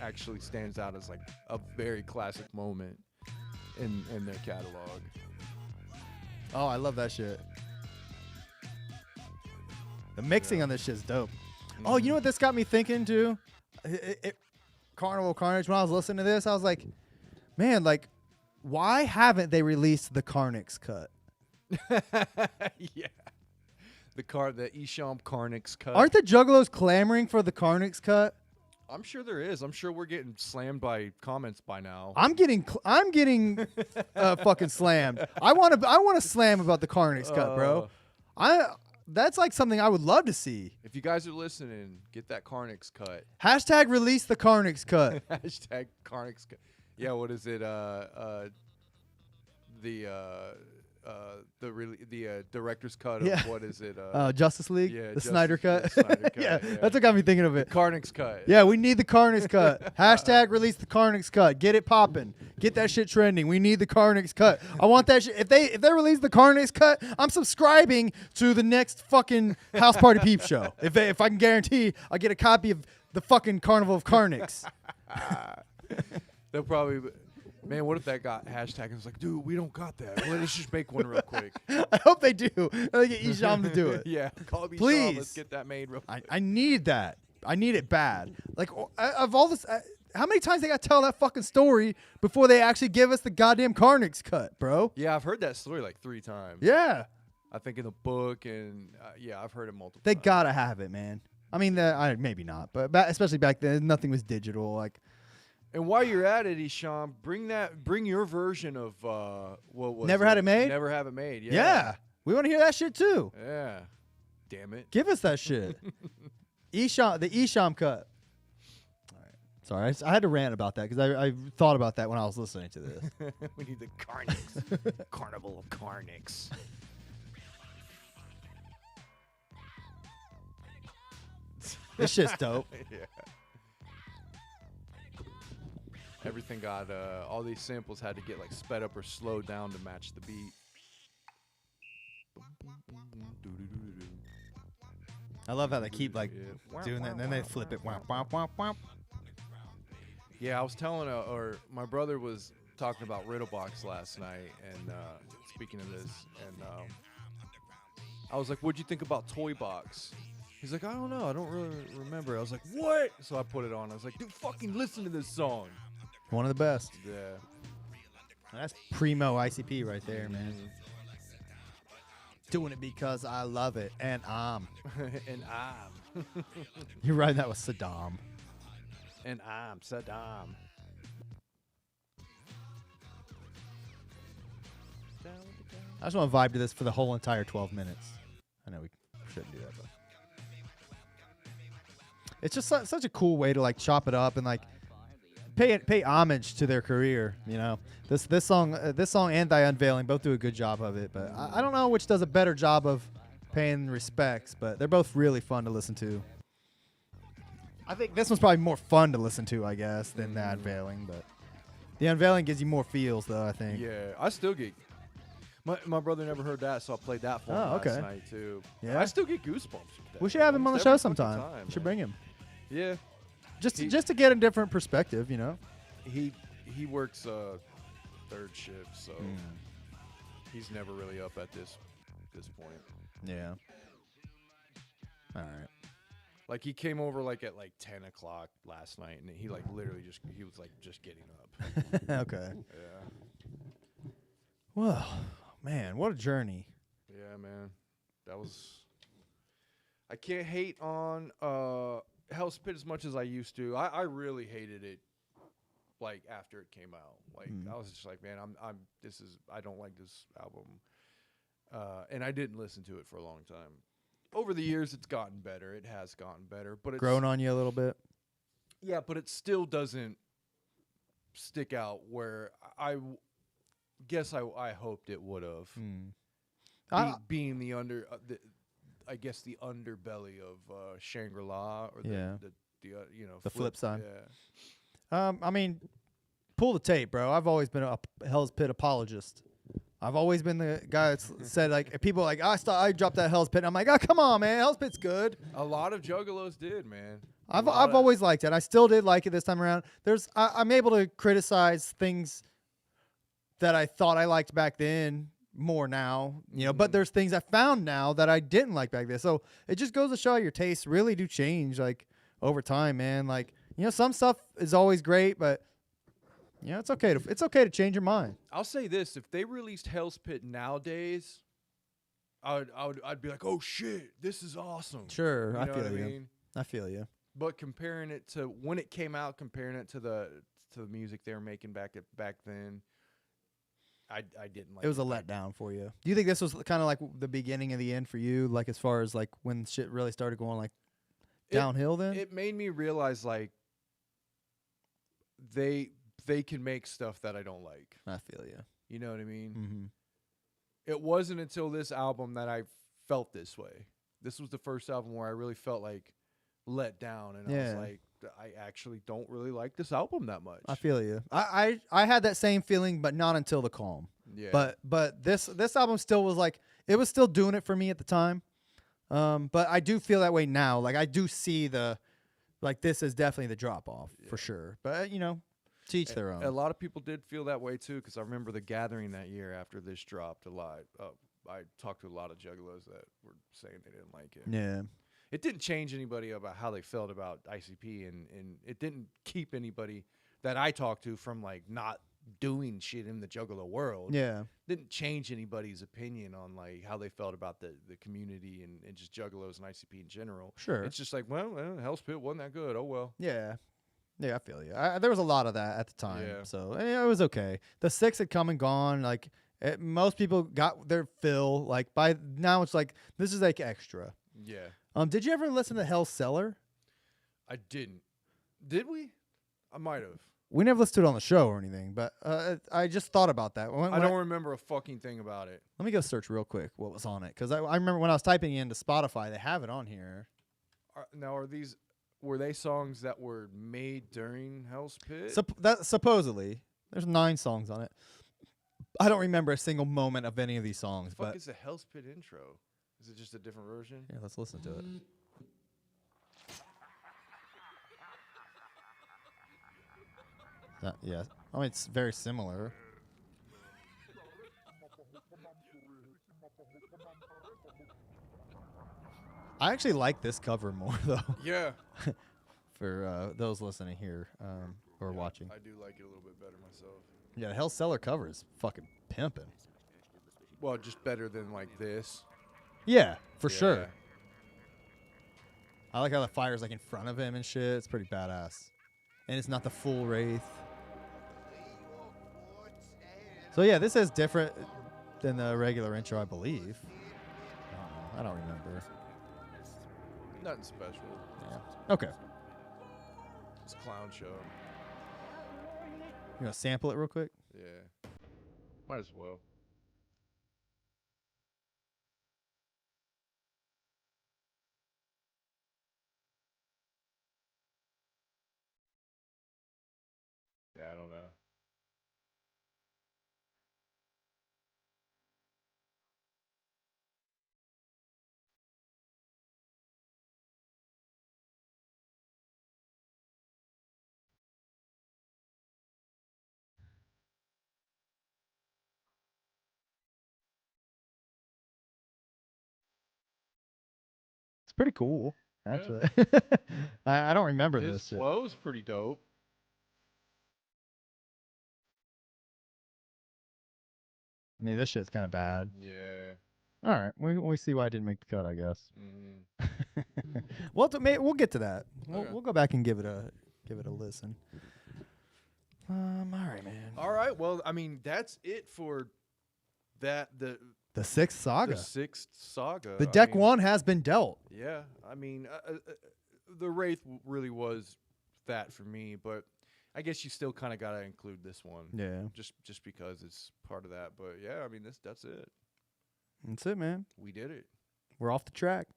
actually stands out as like a very classic moment in their catalog. Oh, I love that shit. The mixing on this shit's dope. Oh, you know what this got me thinking too? Carnival Carnage. When I was listening to this, I was like, man, like, why haven't they released the Carnix cut? Yeah. The Isham Carnix cut. Aren't the Juggalos clamoring for the Carnix cut? I'm sure there is. I'm sure we're getting slammed by comments by now. I'm getting fucking slammed. I want to slam about the Carnix cut, bro. That's like something I would love to see. If you guys are listening, get that Carnix cut. Hashtag release the Carnix cut. Hashtag Carnix cut. Yeah, what is it? The director's cut of Yeah. what is it? Justice League, yeah, the Snyder cut. the Snyder cut, yeah, yeah. that's what got me thinking of it. Carnix cut. Yeah, we need the Carnix cut. Hashtag release the Carnix cut. Get it popping. Get that shit trending. We need the Carnix cut. I want that shit. If they release the Carnix cut, I'm subscribing to the next fucking House Party Peep show. If I can guarantee I get a copy of the fucking Carnival of Carnix. They'll probably. Man, what if that got hashtag and was like, dude, we don't got that. Let's just make one real quick. I hope they do. They get Isham to do it. Yeah, call me Please. Sean. Let's get that made real quick. I need that. I need it bad. Like, of all this, how many times they got to tell that fucking story before they actually give us the goddamn Carnix cut, bro? Yeah, I've heard that story like 3 times. Yeah. I think in the book, and yeah, I've heard it multiple They times. gotta have it, man. I mean, maybe not, but especially back then, nothing was digital. Like, And while you're at it, Isham, bring your version of what was Never Had It Made? Never Have It Made. Yeah. yeah, we want to hear that shit too. Yeah. Damn it. Give us that shit. The Isham cut. All right. Sorry, I had to rant about that because I thought about that when I was listening to this. We need the Carnix. Carnival of Carnix. This shit's dope. Yeah. Everything got all these samples had to get like sped up or slowed down to match the beat. I love how they keep like doing that, and then they flip it. Womp, womp, womp, womp. Yeah, I was telling, or my brother was talking about Riddlebox last night, and speaking of this, and I was like, "What'd you think about Toy Box?" He's like, "I don't know, I don't really remember." I was like, "What?" So I put it on. I was like, "Dude, fucking listen to this song." One of the best. Yeah. That's primo ICP right there, man. Doing it because I love it, and I'm. And I'm. You're riding that with Saddam. And I'm Saddam. I just want to vibe to this for the whole entire 12 minutes. I know we shouldn't do that, but it's just such a cool way to like chop it up and like pay homage to their career. You know, this song and Thy Unveiling both do a good job of it, but I don't know which does a better job of paying respects. But they're both really fun to listen to. I think this one's probably more fun to listen to, I guess, than The Unveiling. But The Unveiling gives you more feels, though, I think. Yeah, I still get. My brother never heard that, so I played that for him last night too. Yeah? I still get goosebumps. With that. We should have him on the Almost show every fucking sometime. time, Should man. bring him. Yeah, Just He- to get a different perspective, you know? he works third shift, so he's never really up at this point. Yeah. All right. Like he came over like at like 10 o'clock last night, and he like literally he was like just getting up. Okay. Yeah, Well, man, what a journey. yeah, man, that was. I can't hate on Hell's Pit as much as I used to. I really hated it. Like after it came out, like I was just like, man, I don't like this album, and I didn't listen to it for a long time. Over the years, it's gotten better. It has gotten better, but it's Grown on you a little bit? yeah, but it still doesn't stick out where guess I hoped it would have. Being the I guess the underbelly of Shangri-La or the The flip side. Yeah. I mean, pull the tape, bro. I've always been a Hell's Pit apologist. I've always been the guy that's said, like, people are like, I dropped that Hell's Pit. And I'm like, oh, come on, man. Hell's Pit's good. A lot of Juggalos did, man. I've always liked it. I still did like it this time around. I'm able to criticize things that I thought I liked back then more now, you know, but there's things I found now that I didn't like back then. So it just goes to show your tastes really do change, like, over time, man. Like, you know, some stuff is always great, but you know, it's okay to change your mind. I'll say this: if they released Hell's Pit nowadays, I'd be like, oh shit, this is awesome. Sure, You I know feel what you. I mean? I feel you. But comparing it to when it came out, comparing it to the music they were making back then, I didn't like. It was a letdown for you. Do you think this was kind of like the beginning of the end for you, like as far as like when shit really started going like downhill? Then It made me realize like they can make stuff that I don't like. I feel you. You know what I mean? Mm-hmm. It wasn't until this album that I felt this way. This was the first album where I really felt like let down, and I was Yeah. like, I actually don't really like this album that much. I feel you. I had that same feeling, but not until The Calm. Yeah. But this album still was like, it was still doing it for me at the time. But I do feel that way now. Like I do see this is definitely the drop off for sure. But you know, to each their own. A lot of people did feel that way too, because I remember the gathering that year after this dropped a lot. I talked to a lot of juggalos that were saying they didn't like it. Yeah. It didn't change anybody about how they felt about ICP, and it didn't keep anybody that I talked to from like not doing shit in the juggalo world. Yeah. Didn't change anybody's opinion on like how they felt about the community and just juggalos and ICP in general. Sure. It's just like, well, Hell's Pit wasn't that good. Oh well. Yeah. Yeah, I feel you. There was a lot of that at the time. Yeah. So it was okay. The 6 had come and gone. Like most people got their fill. Like by now it's like, this is like extra. Yeah. Did you ever listen to Hell's Cellar? I didn't. Did we? I might have. We never listened to it on the show or anything, but I just thought about that. I don't remember a fucking thing about it. Let me go search real quick what was on it, because I remember when I was typing into Spotify, they have it on here. Were they songs that were made during Hell's Pit? Supposedly, there's 9 songs on it. I don't remember a single moment of any of these songs. What the fuck but is the Hell's Pit intro? Is it just a different version? yeah, let's listen to it. Yeah, I mean it's very similar. I actually like this cover more though. Yeah. For those listening here or watching. I do like it a little bit better myself. Yeah, the Hell Cellar cover is fucking pimping. Well, just better than like this. Yeah, for Yeah. sure. I like how the fire's like in front of him and shit. It's pretty badass. And it's not the full Wraith. So yeah, this is different than the regular intro, I believe. I don't remember. Nothing special. Yeah. Okay. It's a clown show. You gonna sample it real quick? Yeah. Might as well. Yeah, I don't know. It's pretty cool, actually. I don't remember His this shit. flow's pretty dope. I mean, this shit's kind of bad. Yeah. All right, we see why I didn't make the cut, I guess. Mm-hmm. We'll get to that. Okay. We'll go back and give it a listen. All right, man. All right. Well, I mean, that's it for that. The 6th saga. The 6th saga. The I deck mean, 1 has been dealt. Yeah. I mean, the Wraith really was that for me, but I guess you still kind of got to include this one. Yeah. Just because it's part of that. But yeah, I mean, that's it. That's it, man. We did it. We're off the track.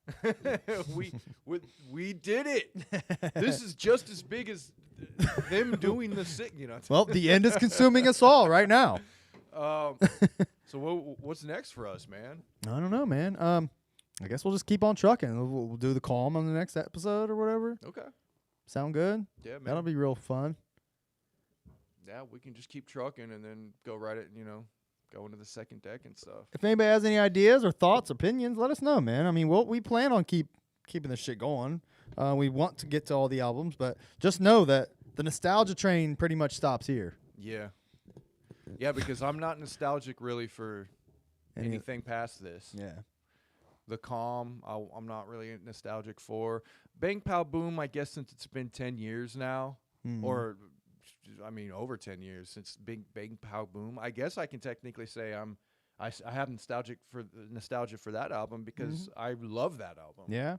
we did it. This is just as big as them doing the sick, you know. Well, the end is consuming us all right now. So what's next for us, man? I don't know, man. I guess we'll just keep on trucking. We'll do the calm on the next episode or whatever. Okay. Sound good? Yeah, man. That'll be real fun. Yeah, we can just keep trucking and then go right at, go into the second deck and stuff. If anybody has any ideas or thoughts, opinions, let us know, man. I mean, we plan on keeping this shit going. We want to get to all the albums, but just know that the nostalgia train pretty much stops here. Yeah. Yeah, because I'm not nostalgic really for anything past this. Yeah. The Calm, I'm not really nostalgic for. Bang Pow Boom, I guess since it's been 10 years now, or I mean over 10 years since Bang Pow Boom, I guess I can technically say I have nostalgia for that album because I love that album. Yeah.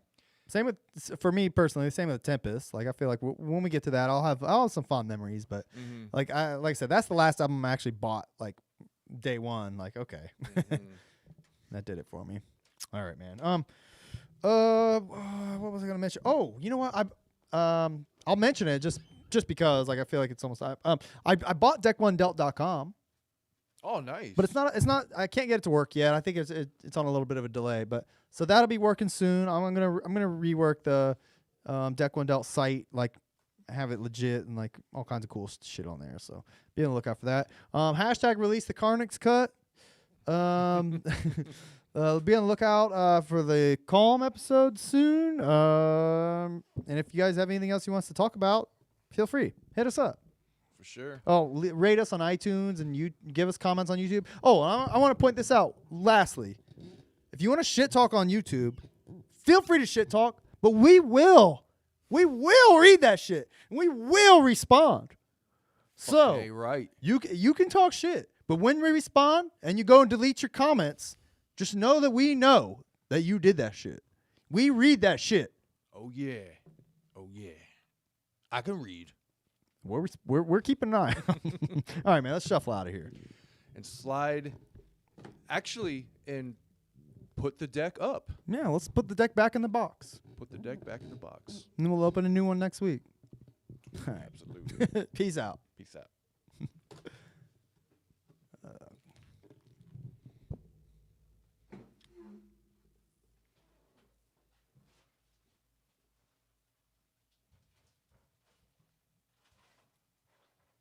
Same with, for me personally, same with Tempest. Like, I feel like when we get to that, I'll have some fond memories. But like I said, that's the last album I actually bought like day one. Like, okay, that did it for me. All right, man. What was I gonna mention? Oh, you know what? I'll mention it just because like I feel like it's almost I bought deck1delt.com. Oh, nice. But it's not. I can't get it to work yet. I think it's on a little bit of a delay. But so that'll be working soon. I'm gonna rework the Deck One Delt site, like have it legit and like all kinds of cool shit on there. So be on the lookout for that. Hashtag release the Carnix cut. Be on the lookout for the Calm episode soon. And if you guys have anything else you want us to talk about, feel free, hit us up. For sure. Oh, rate us on iTunes and you give us comments on YouTube. Oh, I want to point this out. Lastly, if you want to shit talk on YouTube, feel free to shit talk, but we will read that shit and we will respond. So Okay, right. you can talk shit, but when we respond and you go and delete your comments, just know that you did that shit. We read that shit. Oh yeah. Oh yeah. I can read. We're keeping an eye. All right, man. Let's shuffle out of here. And slide, actually, and put the deck up. Yeah, let's put the deck back in the box. Put the deck back in the box. And then we'll open a new one next week. All right. Absolutely. Peace out. Peace out.